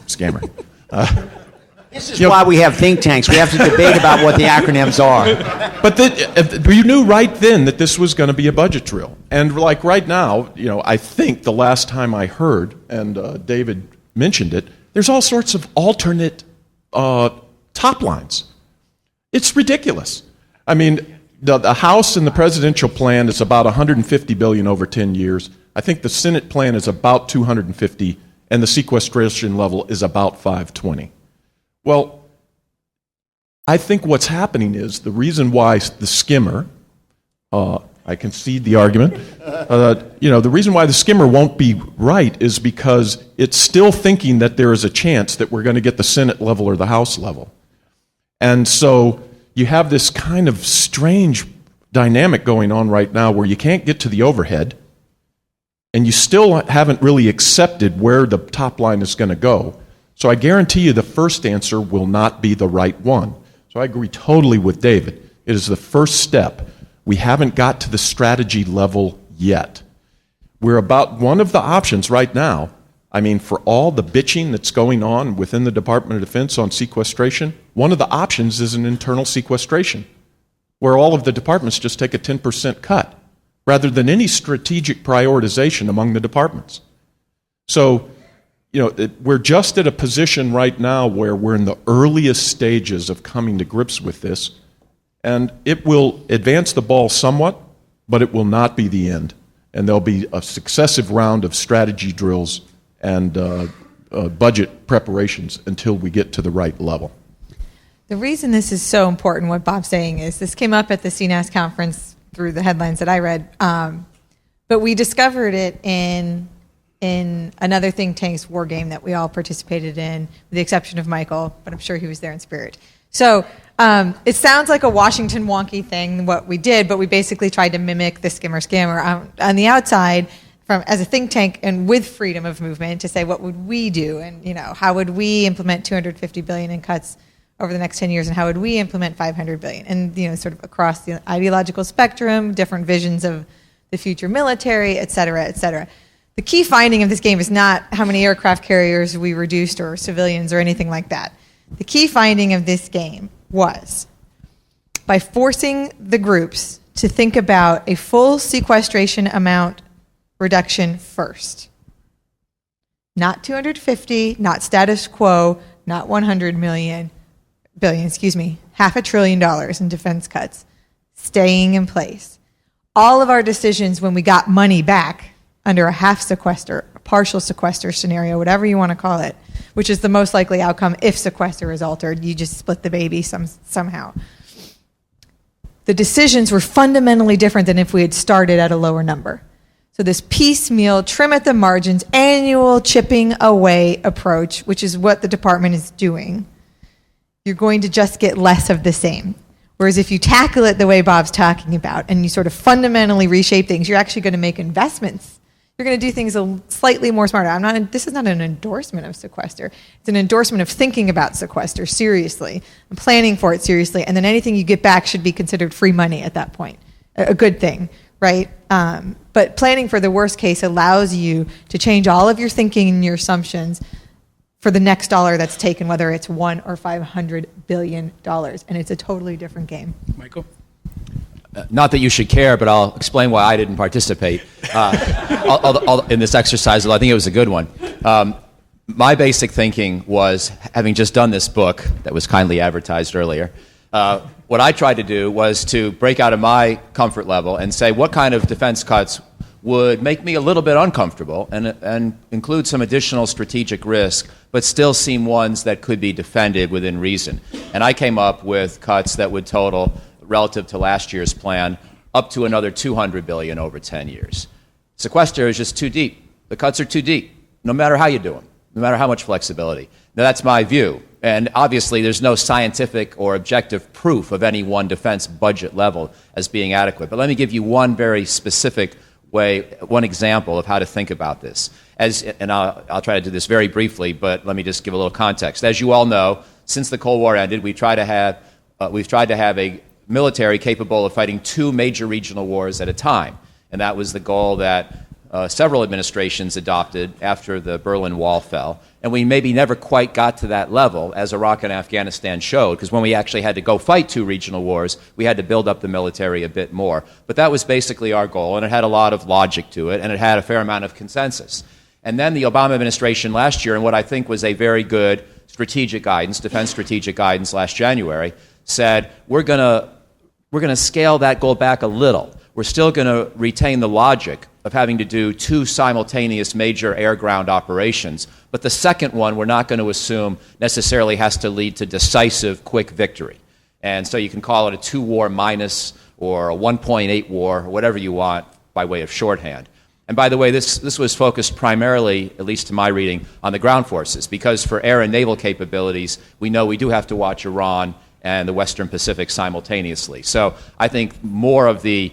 S5: Scammer.
S2: This is why we have think tanks. We have to debate about what the acronyms are.
S5: But you knew right then that this was going to be a budget drill. And like right now, I think the last time I heard, and David mentioned it, there's all sorts of alternate top lines. It's ridiculous. I mean, the House and the presidential plan is about $150 billion over 10 years. I think the Senate plan is about $250, and the sequestration level is about $520. Well, I think what's happening is the reason why the skimmer, I concede the argument, the reason why the skimmer won't be right is because it's still thinking that there is a chance that we're going to get the Senate level or the House level. And so you have this kind of strange dynamic going on right now where you can't get to the overhead, and you still haven't really accepted where the top line is going to go. So I guarantee you the first answer will not be the right one. So I agree totally with David. It is the first step. We haven't got to the strategy level yet. We're about one of the options right now. I mean, for all the bitching that's going on within the Department of Defense on sequestration, one of the options is an internal sequestration, where all of the departments just take a 10% cut, rather than any strategic prioritization among the departments. So, we're just at a position right now where we're in the earliest stages of coming to grips with this, and it will advance the ball somewhat, but it will not be the end. And there'll be a successive round of strategy drills and budget preparations until we get to the right level.
S3: The reason this is so important, what Bob's saying, is this came up at the CNAS conference through the headlines that I read, but we discovered it in another think tank's war game that we all participated in, with the exception of Michael, but I'm sure he was there in spirit. So it sounds like a Washington wonky thing, what we did, but we basically tried to mimic the skimmer scammer on the outside, as a think tank and with freedom of movement, to say what would we do, and how would we implement $250 billion in cuts over the next 10 years, and how would we implement $500 billion, and sort of across the ideological spectrum, different visions of the future military, et cetera, et cetera. The key finding of this game is not how many aircraft carriers we reduced or civilians or anything like that. The key finding of this game was, by forcing the groups to think about a full sequestration amount reduction first. Not 250, not status quo, not 100 billion, $500 billion in defense cuts, staying in place. All of our decisions when we got money back under a half sequester, a partial sequester scenario, whatever you want to call it, which is the most likely outcome if sequester is altered, you just split the baby somehow. The decisions were fundamentally different than if we had started at a lower number. So this piecemeal, trim at the margins, annual chipping away approach, which is what the department is doing, you're going to just get less of the same. Whereas if you tackle it the way Bob's talking about, and you sort of fundamentally reshape things, you're actually going to make investments. You're going to do things slightly more smarter. This is not an endorsement of sequester. It's an endorsement of thinking about sequester seriously, and planning for it seriously, and then anything you get back should be considered free money at that point. A good thing, right? But planning for the worst case allows you to change all of your thinking and your assumptions for the next dollar that's taken, whether it's $1 or $500 billion. And it's a totally different game.
S1: Michael?
S4: Not that you should care, but I'll explain why I didn't participate in this exercise, although I think it was a good one. My basic thinking was, having just done this book that was kindly advertised earlier, what I tried to do was to break out of my comfort level and say what kind of defense cuts would make me a little bit uncomfortable and include some additional strategic risk, but still seem ones that could be defended within reason. And I came up with cuts that would total, relative to last year's plan, up to another $200 billion over 10 years. Sequester is just too deep. The cuts are too deep, no matter how you do them, no matter how much flexibility. Now, that's my view. And obviously, there's no scientific or objective proof of any one defense budget level as being adequate. But let me give you one very specific way, one example of how to think about this. I'll try to do this very briefly, but let me just give a little context. As you all know, since the Cold War ended, we've tried to have a military capable of fighting two major regional wars at a time. And that was the goal that several administrations adopted after the Berlin Wall fell. And we maybe never quite got to that level, as Iraq and Afghanistan showed, because when we actually had to go fight 2 regional wars, we had to build up the military a bit more. But that was basically our goal, and it had a lot of logic to it, and it had a fair amount of consensus. And then the Obama administration last year, and what I think was a very good strategic guidance, defense strategic guidance last January, said we're going to scale that goal back a little. We're still going to retain the logic of having to do 2 simultaneous major air-ground operations, but the second one we're not going to assume necessarily has to lead to decisive, quick victory. And so you can call it a 2-war minus or a 1.8 war, or whatever you want by way of shorthand. And by the way, this was focused primarily, at least to my reading, on the ground forces, because for air and naval capabilities, we know we do have to watch Iran and the Western Pacific simultaneously. So I think more of the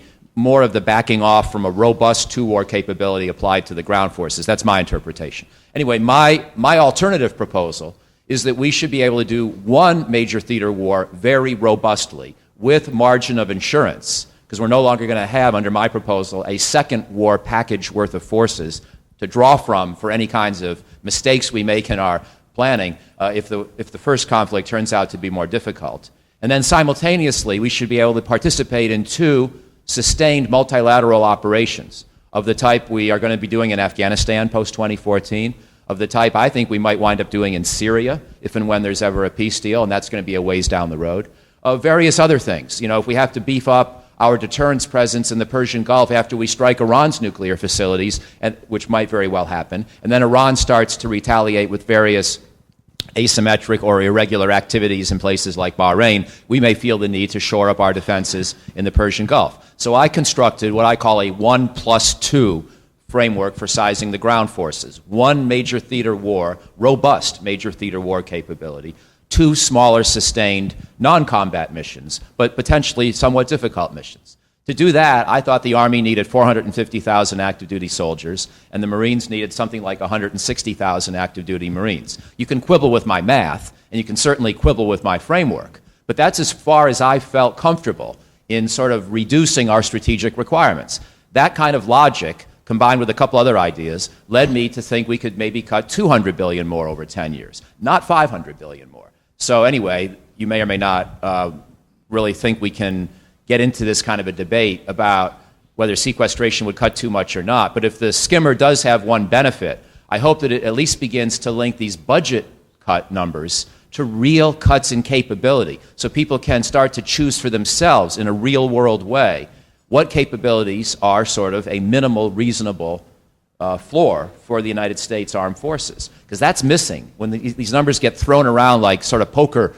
S4: backing off from a robust 2-war capability applied to the ground forces. That's my interpretation. Anyway, my alternative proposal is that we should be able to do 1 major theater war very robustly with margin of insurance, because we're no longer going to have, under my proposal, a second war package worth of forces to draw from for any kinds of mistakes we make in our planning if the first conflict turns out to be more difficult. And then simultaneously, we should be able to participate in 2 sustained multilateral operations of the type we are going to be doing in Afghanistan post-2014, of the type I think we might wind up doing in Syria if and when there's ever a peace deal, and that's going to be a ways down the road, of various other things. You know, if we have to beef up our deterrence presence in the Persian Gulf after we strike Iran's nuclear facilities, which might very well happen, and then Iran starts to retaliate with various asymmetric or irregular activities in places like Bahrain, we may feel the need to shore up our defenses in the Persian Gulf. So I constructed what I call a 1+2 framework for sizing the ground forces. 1 major theater war, robust major theater war capability, 2 smaller sustained non-combat missions, but potentially somewhat difficult missions. To do that, I thought the Army needed 450,000 active duty soldiers, and the Marines needed something like 160,000 active duty Marines. You can quibble with my math, and you can certainly quibble with my framework, but that's as far as I felt comfortable in sort of reducing our strategic requirements. That kind of logic, combined with a couple other ideas, led me to think we could maybe cut $200 billion more over 10 years, not $500 billion more. So anyway, you may or may not really think we can get into this kind of a debate about whether sequestration would cut too much or not. But if the skimmer does have one benefit, I hope that it at least begins to link these budget cut numbers to real cuts in capability, so people can start to choose for themselves in a real-world way what capabilities are sort of a minimal, reasonable floor for the United States Armed Forces. Because that's missing. When these numbers get thrown around like sort of poker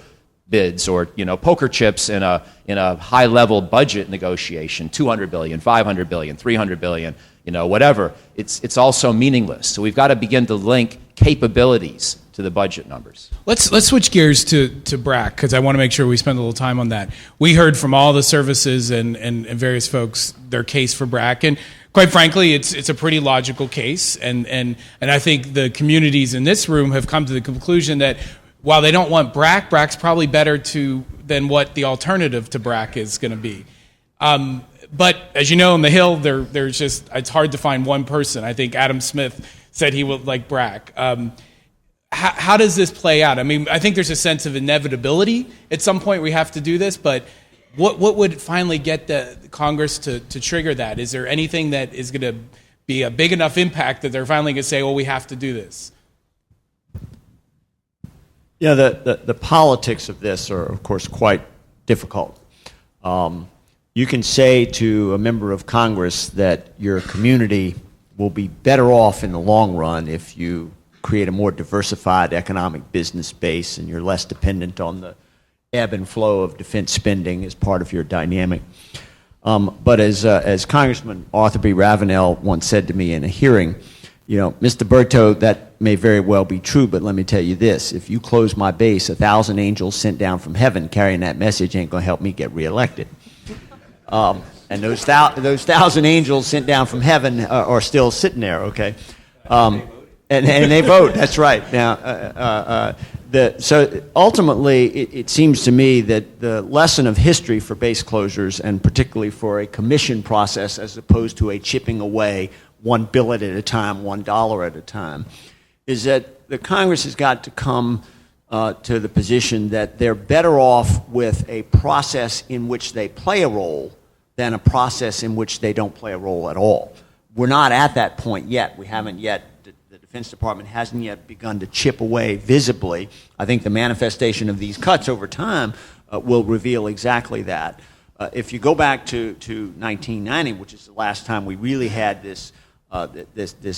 S4: bids or, you know, poker chips in a high-level budget negotiation, $200 billion, $500 billion, $300 billion, you know, whatever, it's also meaningless. So we've got to begin to link capabilities to the budget numbers.
S1: Let's switch gears to BRAC, because I want to make sure we spend a little time on that. We heard from all the services and various folks their case for BRAC, and quite frankly, it's a pretty logical case, and I think the communities in this room have come to the conclusion that while they don't want BRAC, BRAC's probably better than what the alternative to BRAC is going to be. But as you know, on the Hill, there's just, it's hard to find one person. I think Adam Smith said he would like BRAC. How does this play out? I mean, I think there's a sense of inevitability. At some point we have to do this, but what would finally get the Congress to trigger that? Is there anything that is going to be a big enough impact that they're finally going to say, well, we have to do this?
S2: Yeah, the politics of this are, of course, quite difficult. You can say to a member of Congress that your community will be better off in the long run if you create a more diversified economic business base and you're less dependent on the ebb and flow of defense spending as part of your dynamic. But as Congressman Arthur B. Ravenel once said to me in a hearing, you know, Mr. Berteau, that may very well be true, but let me tell you this. If you close my base, 1,000 angels sent down from heaven carrying that message ain't going to help me get reelected. And those 1,000 angels sent down from heaven are still sitting there, okay? And they vote, that's right. Now, so ultimately, it seems to me that the lesson of history for base closures, and particularly for a commission process as opposed to a chipping away one billet at a time, $1 at a time, is that the Congress has got to come to the position that they're better off with a process in which they play a role than a process in which they don't play a role at all. We're not at that point yet. We haven't yet, the Defense Department hasn't yet begun to chip away visibly. I think the manifestation of these cuts over time will reveal exactly that. If you go back to 1990, which is the last time we really had this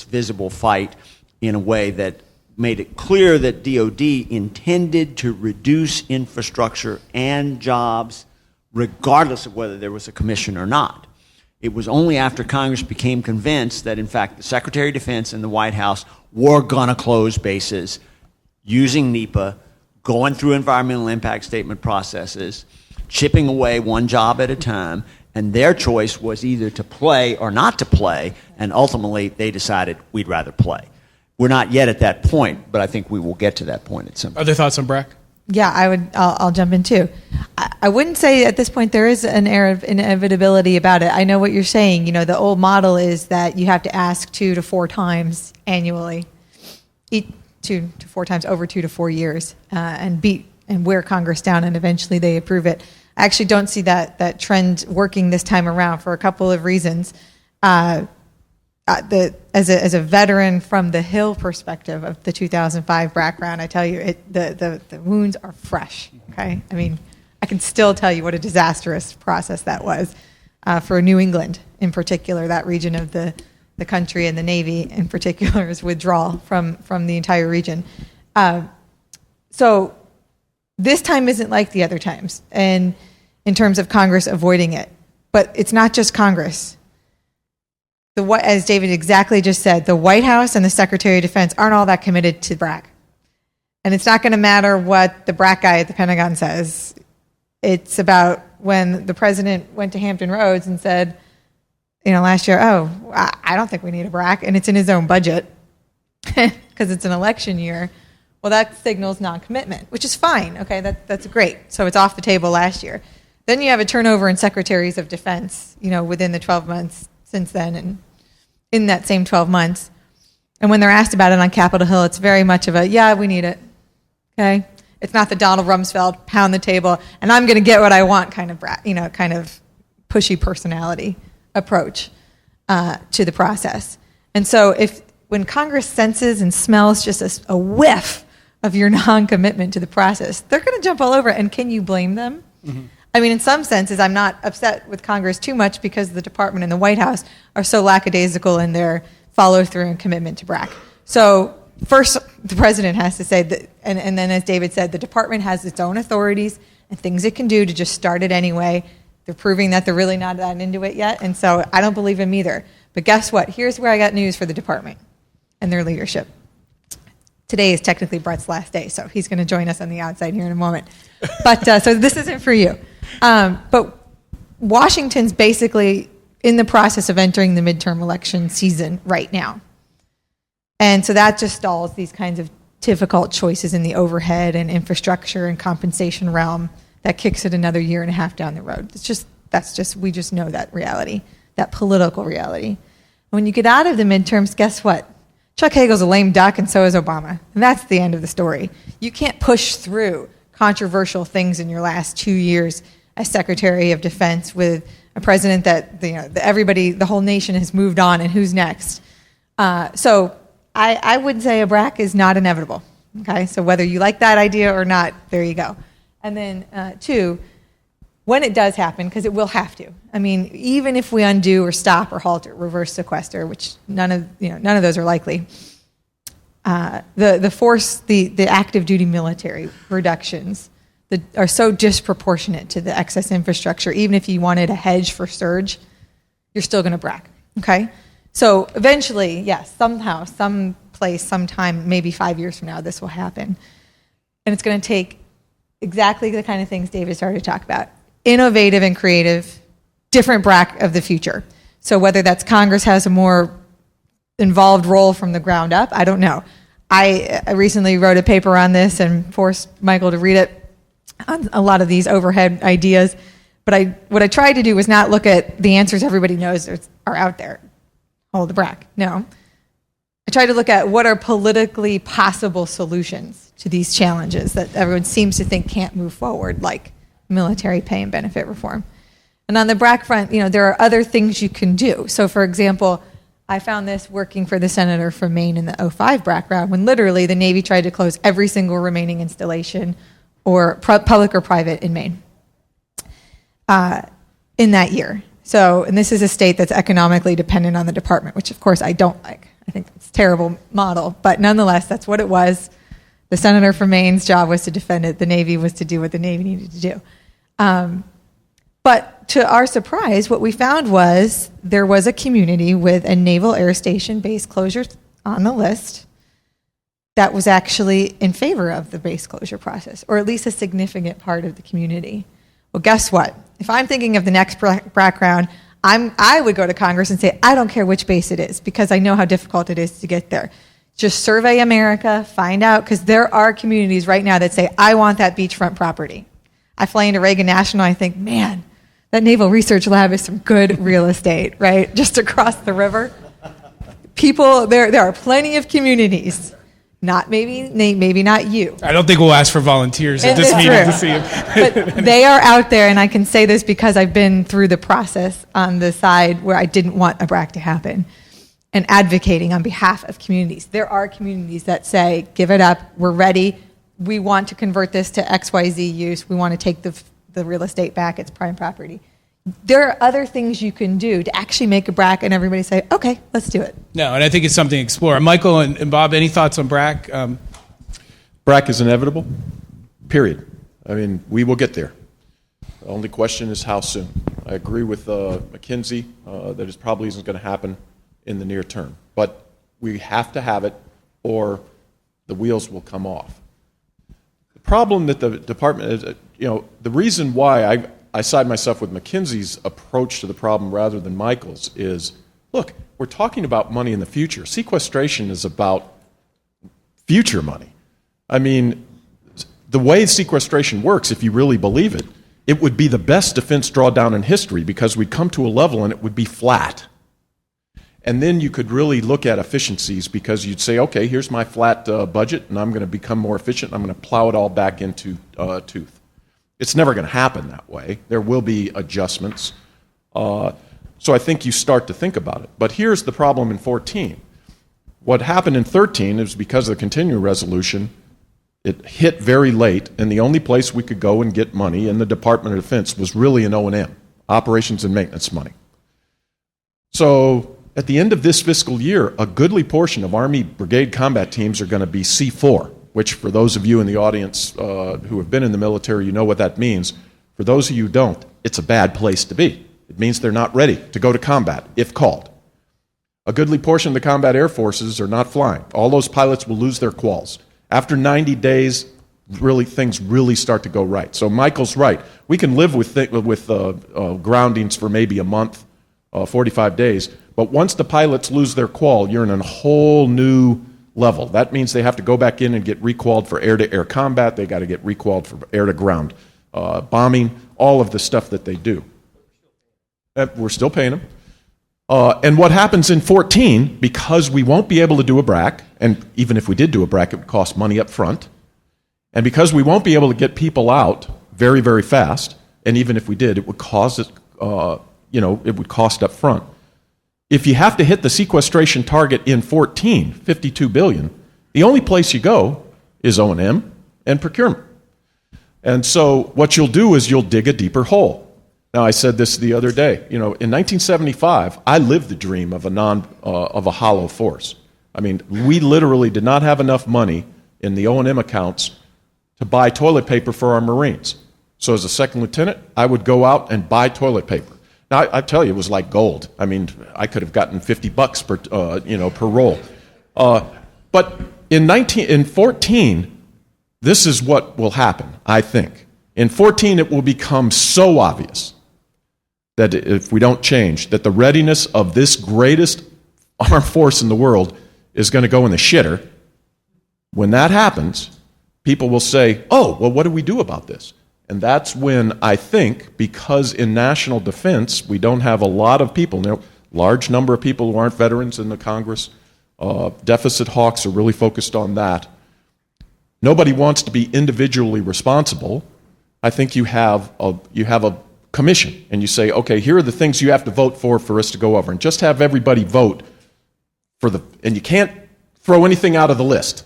S2: visible fight in a way that made it clear that DOD intended to reduce infrastructure and jobs regardless of whether there was a commission or not. It was only after Congress became convinced that, in fact, the Secretary of Defense and the White House were going to close bases using NEPA, going through environmental impact statement processes, chipping away one job at a time, and their choice was either to play or not to play, and ultimately they decided we'd rather play. We're not yet at that point, but I think we will get to that point at some point.
S1: Other thoughts on BRAC?
S3: Yeah, I'll jump in too. I wouldn't say at this point there is an air of inevitability about it. I know what you're saying. You know, the old model is that you have to ask 2 to 4 times annually, 2 to 4 times over 2 to 4 years, and wear Congress down, and eventually they approve it. I actually don't see that trend working this time around for a couple of reasons. As a veteran from the Hill perspective of the 2005 BRAC round, I tell you, the wounds are fresh. Okay, I mean, I can still tell you what a disastrous process that was for New England in particular, that region of the country, and the Navy in particular's withdrawal from the entire region. So this time isn't like the other times, and in terms of Congress avoiding it. But it's not just Congress. As David exactly just said, the White House and the Secretary of Defense aren't all that committed to BRAC. And it's not going to matter what the BRAC guy at the Pentagon says. It's about when the president went to Hampton Roads and said, last year, I don't think we need a BRAC, and it's in his own budget because it's an election year. Well, that signals non-commitment, which is fine. Okay, that's great. So it's off the table last year. Then you have a turnover in secretaries of defense, within the 12 months since then, and in that same 12 months. And when they're asked about it on Capitol Hill, it's very much of a, yeah, we need it. Okay? It's not the Donald Rumsfeld pound the table and I'm going to get what I want kind of kind of pushy personality approach to the process. And so when Congress senses and smells just a whiff of your non-commitment to the process, they're going to jump all over it. And can you blame them? Mm-hmm. I mean, in some senses, I'm not upset with Congress too much because the Department and the White House are so lackadaisical in their follow-through and commitment to BRAC. So first, the president has to say that, and then as David said, the department has its own authorities and things it can do to just start it anyway. They're proving that they're really not that into it yet, and so I don't believe him either. But guess what? Here's where I got news for the department and their leadership. Today is technically Brett's last day, so he's going to join us on the outside here in a moment. But so this isn't for you. But Washington's basically in the process of entering the midterm election season right now. And so that just stalls these kinds of difficult choices in the overhead and infrastructure and compensation realm that kicks it another year and a half down the road. We just know that reality, that political reality. And when you get out of the midterms, guess what? Chuck Hagel's a lame duck, and so is Obama. And that's the end of the story. You can't push through controversial things in your last 2 years as Secretary of Defense with a president that the whole nation has moved on, and who's next? So I would say a BRAC is not inevitable. Okay, so whether you like that idea or not, there you go. And then 2, when it does happen, because it will have to. I mean, even if we undo or stop or halt or reverse sequester, which none of those are likely, the active duty military reductions are so disproportionate to the excess infrastructure. Even if you wanted a hedge for surge, you're still going to BRAC. Okay, so eventually, yes, somehow, someplace, sometime, maybe 5 years from now, this will happen, and it's going to take exactly the kind of things David started to talk about. Innovative and creative, different BRAC of the future. So whether that's Congress has a more involved role from the ground up, I don't know. I recently wrote a paper on this and forced Michael to read it on a lot of these overhead ideas. But what I tried to do was not look at the answers everybody knows are out there. hold the BRAC. No. I tried to look at what are politically possible solutions to these challenges that everyone seems to think can't move forward, like military pay and benefit reform. And on the BRAC front, there are other things you can do. So, for example, I found this working for the senator from Maine in the 2005 BRAC round, when literally the Navy tried to close every single remaining installation, or public or private, in Maine in that year. So, and this is a state that's economically dependent on the department, which of course I don't like. I think it's a terrible model, but nonetheless, that's what it was. The senator from Maine's job was to defend it. The Navy was to do what the Navy needed to do. But to our surprise, what we found was there was a community with a Naval Air Station base closure on the list that was actually in favor of the base closure process, or at least a significant part of the community. Well, guess what? If I'm thinking of the next BRAC round, I would go to Congress and say, I don't care which base it is, because I know how difficult it is to get there. Just survey America, find out, because there are communities right now that say, I want that beachfront property. I fly into Reagan National, I think, man, that Naval Research Lab is some good real estate, right? Just across the river. People, there are plenty of communities. Not maybe not you.
S1: I don't think we'll ask for volunteers at this meeting to see them.
S3: But they are out there, and I can say this because I've been through the process on the side where I didn't want a BRAC to happen, and advocating on behalf of communities. There are communities that say, give it up, we're ready, we want to convert this to XYZ use, we want to take the real estate back, it's prime property. There are other things you can do to actually make a BRAC and everybody say, okay, let's do it.
S1: No, and I think it's something to explore. Michael and Bob, any thoughts on BRAC?
S5: BRAC is inevitable, period. I mean, we will get there. The only question is how soon. I agree with Mackenzie that it probably isn't going to happen in the near term. But we have to have it, or the wheels will come off. The problem that the department is, the reason why I side myself with Mackenzie's approach to the problem rather than Michael's is, look, we're talking about money in the future. Sequestration is about future money. I mean, the way sequestration works, if you really believe it, it would be the best defense drawdown in history, because we'd come to a level and it would be flat. And then you could really look at efficiencies, because you'd say, okay, here's my flat budget, and I'm going to become more efficient, and I'm going to plow it all back into tooth. It's never going to happen that way. There will be adjustments. So I think you start to think about it. But here's the problem in 14. What happened in 13 is because of the continuing resolution, it hit very late, and the only place we could go and get money in the Department of Defense was really in O&M, operations and maintenance money. So at the end of this fiscal year, a goodly portion of Army brigade combat teams are going to be C4, which for those of you in the audience who have been in the military, you know what that means. For those of you who don't, it's a bad place to be. It means they're not ready to go to combat, if called. A goodly portion of the combat air forces are not flying. All those pilots will lose their quals. After 90 days, things really start to go right. So Michael's right. We can live with groundings for maybe a month, 45 days, but once the pilots lose their qual, you're in a whole new level. That means they have to go back in and get requalled for air-to-air combat. They got to get requalled for air-to-ground bombing, all of the stuff that they do. We're still paying them. And what happens in 14, because we won't be able to do a BRAC, and even if we did do a BRAC, it would cost money up front, and because we won't be able to get people out very, very fast, and even if we did, it would cost it would cost up front. If you have to hit the sequestration target in 14, $52 billion, the only place you go is O&M and procurement. And so what you'll do is you'll dig a deeper hole. Now, I said this the other day. In 1975, I lived the dream of a hollow force. I mean, we literally did not have enough money in the O&M accounts to buy toilet paper for our Marines. So as a second lieutenant, I would go out and buy toilet paper. Now, I tell you, it was like gold. I mean, I could have gotten $50 per roll. But in 14, this is what will happen, I think. In 14, it will become so obvious that if we don't change, that the readiness of this greatest armed force in the world is going to go in the shitter. When that happens, people will say, oh, well, what do we do about this? And that's when I think, because in national defense, we don't have a lot of people. Now, large number of people who aren't veterans in the Congress. Deficit hawks are really focused on that. Nobody wants to be individually responsible. I think you have a commission, and you say, okay, here are the things you have to vote for us to go over, and just have everybody vote and you can't throw anything out of the list.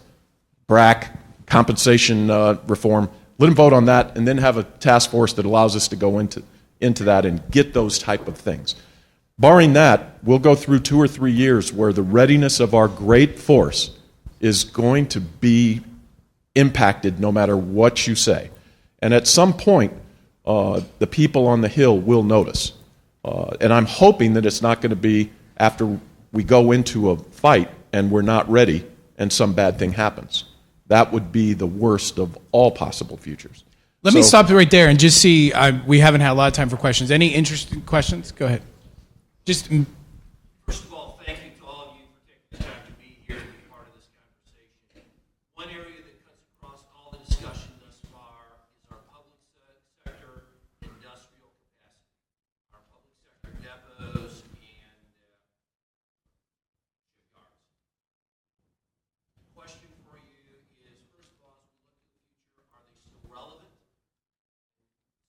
S5: BRAC, compensation reform, let them vote on that, and then have a task force that allows us to go into that and get those type of things. Barring that, we'll go through 2 or 3 years where the readiness of our great force is going to be impacted no matter what you say. And at some point, the people on the Hill will notice. And I'm hoping that it's not going to be after we go into a fight and we're not ready and some bad thing happens. That would be the worst of all possible futures.
S1: Let me stop you right there and just see, we haven't had a lot of time for questions. Any interesting questions? Go ahead.
S7: First of all, thank you to all of you for taking the time to be here and be part of this conversation. One area that cuts across all the discussion thus far is our public sector industrial capacity, our public sector depots and shipyards. The question for you is, first of all, as we look at the future, are they still relevant?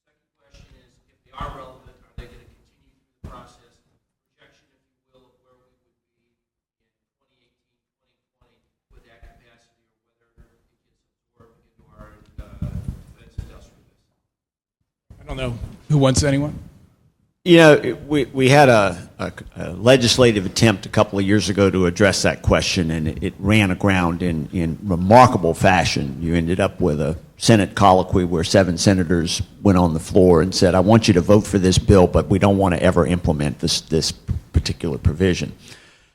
S7: Second question is, if they are relevant, are they going to continue through the process? With that capacity, or whether it gets absorbed into our defense industrial base.
S1: I don't know. Who wants anyone?
S2: You know, we had a legislative attempt a couple of years ago to address that question, and it ran aground in remarkable fashion. You ended up with a Senate colloquy where 7 senators went on the floor and said, I want you to vote for this bill, but we don't want to ever implement this particular provision.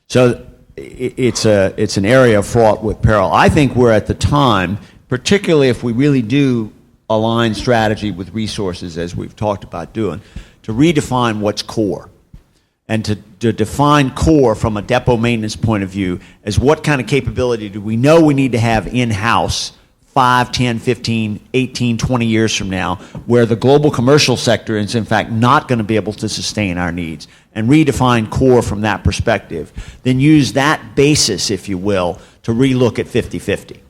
S2: So it's an area fraught with peril. I think we're at the time, particularly if we really do align strategy with resources, as we've talked about doing, to redefine what's core. And to define core from a depot maintenance point of view as what kind of capability do we know we need to have in-house 5, 10, 15, 18, 20 years from now, where the global commercial sector is in fact not going to be able to sustain our needs, and redefine core from that perspective. Then use that basis, if you will, to relook at 50-50.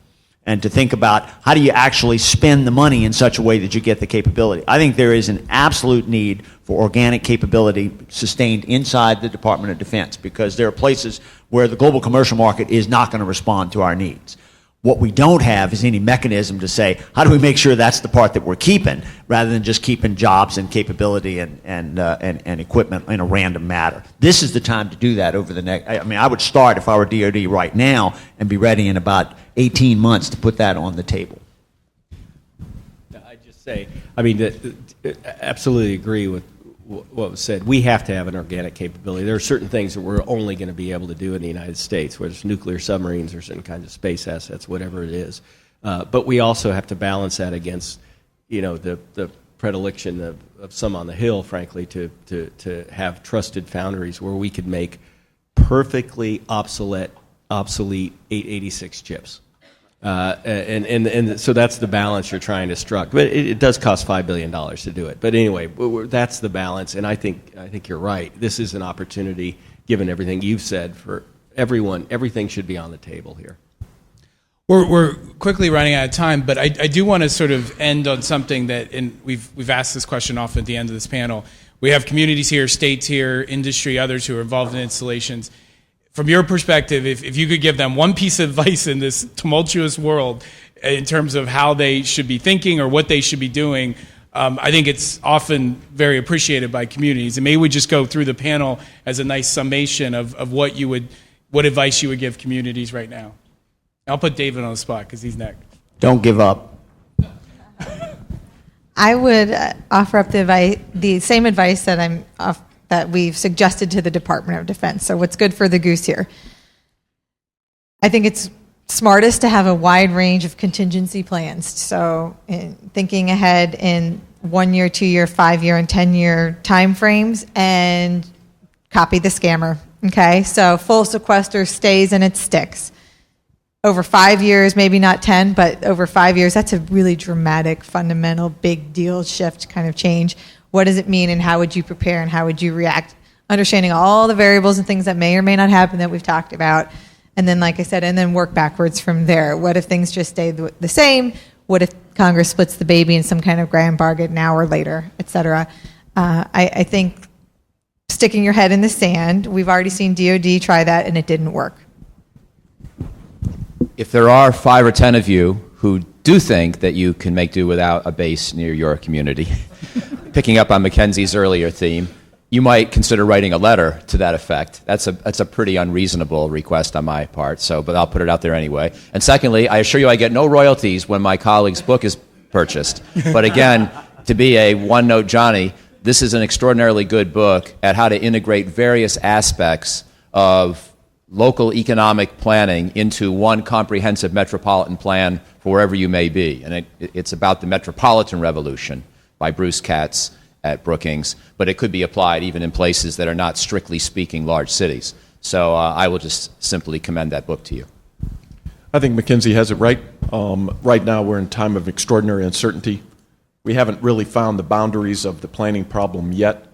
S2: And to think about how do you actually spend the money in such a way that you get the capability. I think there is an absolute need for organic capability sustained inside the Department of Defense, because there are places where the global commercial market is not going to respond to our needs. What we don't have is any mechanism to say, how do we make sure that's the part that we're keeping, rather than just keeping jobs and capability and equipment in a random matter. This is the time to do that over the next, I would start, if I were DOD right now, and be ready in about 18 months to put that on the table.
S6: I just say, absolutely agree with what was said. We have to have an organic capability. There are certain things that we're only going to be able to do in the United States, whether it's nuclear submarines or certain kinds of space assets, whatever it is. But we also have to balance that against, the predilection of some on the Hill, frankly, to have trusted foundries where we could make perfectly obsolete 886 chips. And so that's the balance you're trying to strike. But it does cost $5 billion to do it. But anyway, that's the balance. And I think you're right. This is an opportunity, given everything you've said, for everyone. Everything should be on the table here.
S1: We're quickly running out of time, but I do want to sort of end on something that, and we've asked this question often at the end of this panel. We have communities here, states here, industry, others who are involved in installations. From your perspective, if you could give them one piece of advice in this tumultuous world in terms of how they should be thinking or what they should be doing, I think it's often very appreciated by communities. And maybe we just go through the panel as a nice summation of what advice you would give communities right now. I'll put David on the spot because he's next.
S2: Don't give up.
S3: I would offer up the same advice that we've suggested to the Department of Defense. So what's good for the goose here? I think it's smartest to have a wide range of contingency plans. So thinking ahead in 1 year, 2 year, 5 year, and 10-year time frames, and copy the scammer. Okay, so full sequester stays and it sticks. Over 5 years, maybe not 10, but over 5 years, that's a really dramatic, fundamental, big deal shift kind of change. What does it mean, and how would you prepare, and how would you react understanding all the variables and things that may or may not happen that we've talked about. And then, like I said, and then work backwards from there. What if things just stay the same? What if Congress splits the baby in some kind of grand bargain now or later, et cetera? I think sticking your head in the sand, we've already seen DOD try that and it didn't work.
S4: If there are 5 or 10 of you who do think that you can make do without a base near your community, picking up on Mackenzie's earlier theme, you might consider writing a letter to that effect. That's a pretty unreasonable request on my part, but I'll put it out there anyway. And secondly, I assure you I get no royalties when my colleague's book is purchased. But again, to be a one-note Johnny, this is an extraordinarily good book at how to integrate various aspects of local economic planning into one comprehensive metropolitan plan for wherever you may be. And it's about the Metropolitan Revolution by Bruce Katz at Brookings, but it could be applied even in places that are not strictly speaking large cities. So I will just simply commend that book to you.
S5: I think Mackenzie has it right. Right now we're in a time of extraordinary uncertainty. We haven't really found the boundaries of the planning problem yet.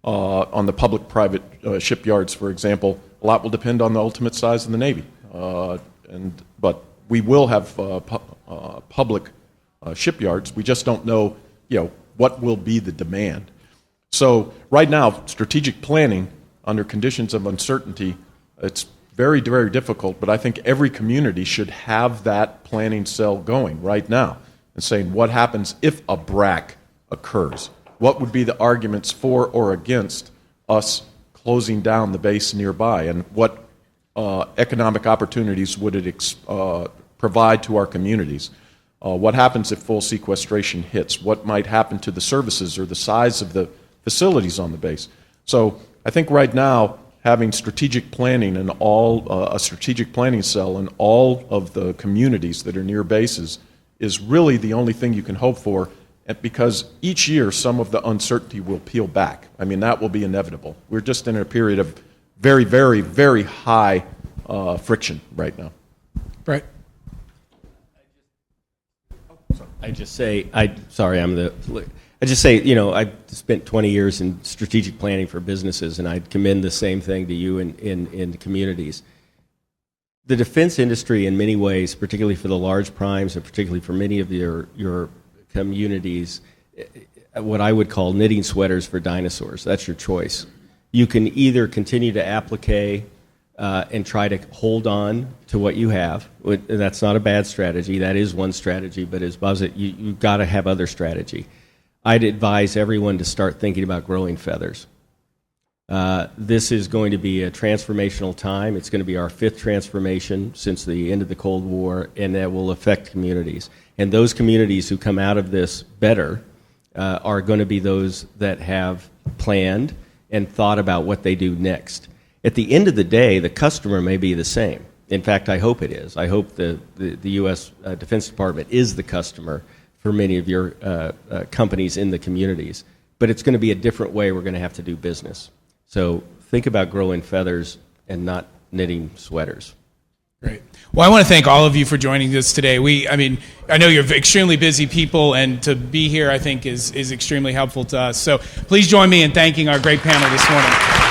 S5: On the public-private shipyards, for example, a lot will depend on the ultimate size of the Navy. But we will have public shipyards. We just don't know, what will be the demand. So right now, strategic planning under conditions of uncertainty, it's very, very difficult, but I think every community should have that planning cell going right now and saying what happens if a BRAC occurs. What would be the arguments for or against us closing down the base nearby, and what economic opportunities would it provide to our communities? What happens if full sequestration hits? What might happen to the services or the size of the facilities on the base? So I think right now having strategic planning and a strategic planning cell in all of the communities that are near bases is really the only thing you can hope for, because each year some of the uncertainty will peel back. I mean, that will be inevitable. We're just in a period of very, very, very high friction right now.
S1: Right.
S6: I just say, I spent 20 years in strategic planning for businesses, and I'd commend the same thing to you in communities. The defense industry, in many ways, particularly for the large primes, and particularly for many of your communities, what I would call knitting sweaters for dinosaurs. That's your choice. You can either continue to applique and try to hold on to what you have. That's not a bad strategy. That is one strategy, but as Bob said, you've got to have other strategy. I'd advise everyone to start thinking about growing feathers. This is going to be a transformational time. It's going to be our 5th transformation since the end of the Cold War, and that will affect communities. And those communities who come out of this better are going to be those that have planned and thought about what they do next. At the end of the day, the customer may be the same. In fact, I hope it is. I hope the U.S. Defense Department is the customer for many of your companies in the communities. But it's going to be a different way we're going to have to do business. So think about growing feathers and not knitting sweaters.
S1: Great. Well, I want to thank all of you for joining us today. I know you're extremely busy people, and to be here, I think, is extremely helpful to us. So please join me in thanking our great panel this morning.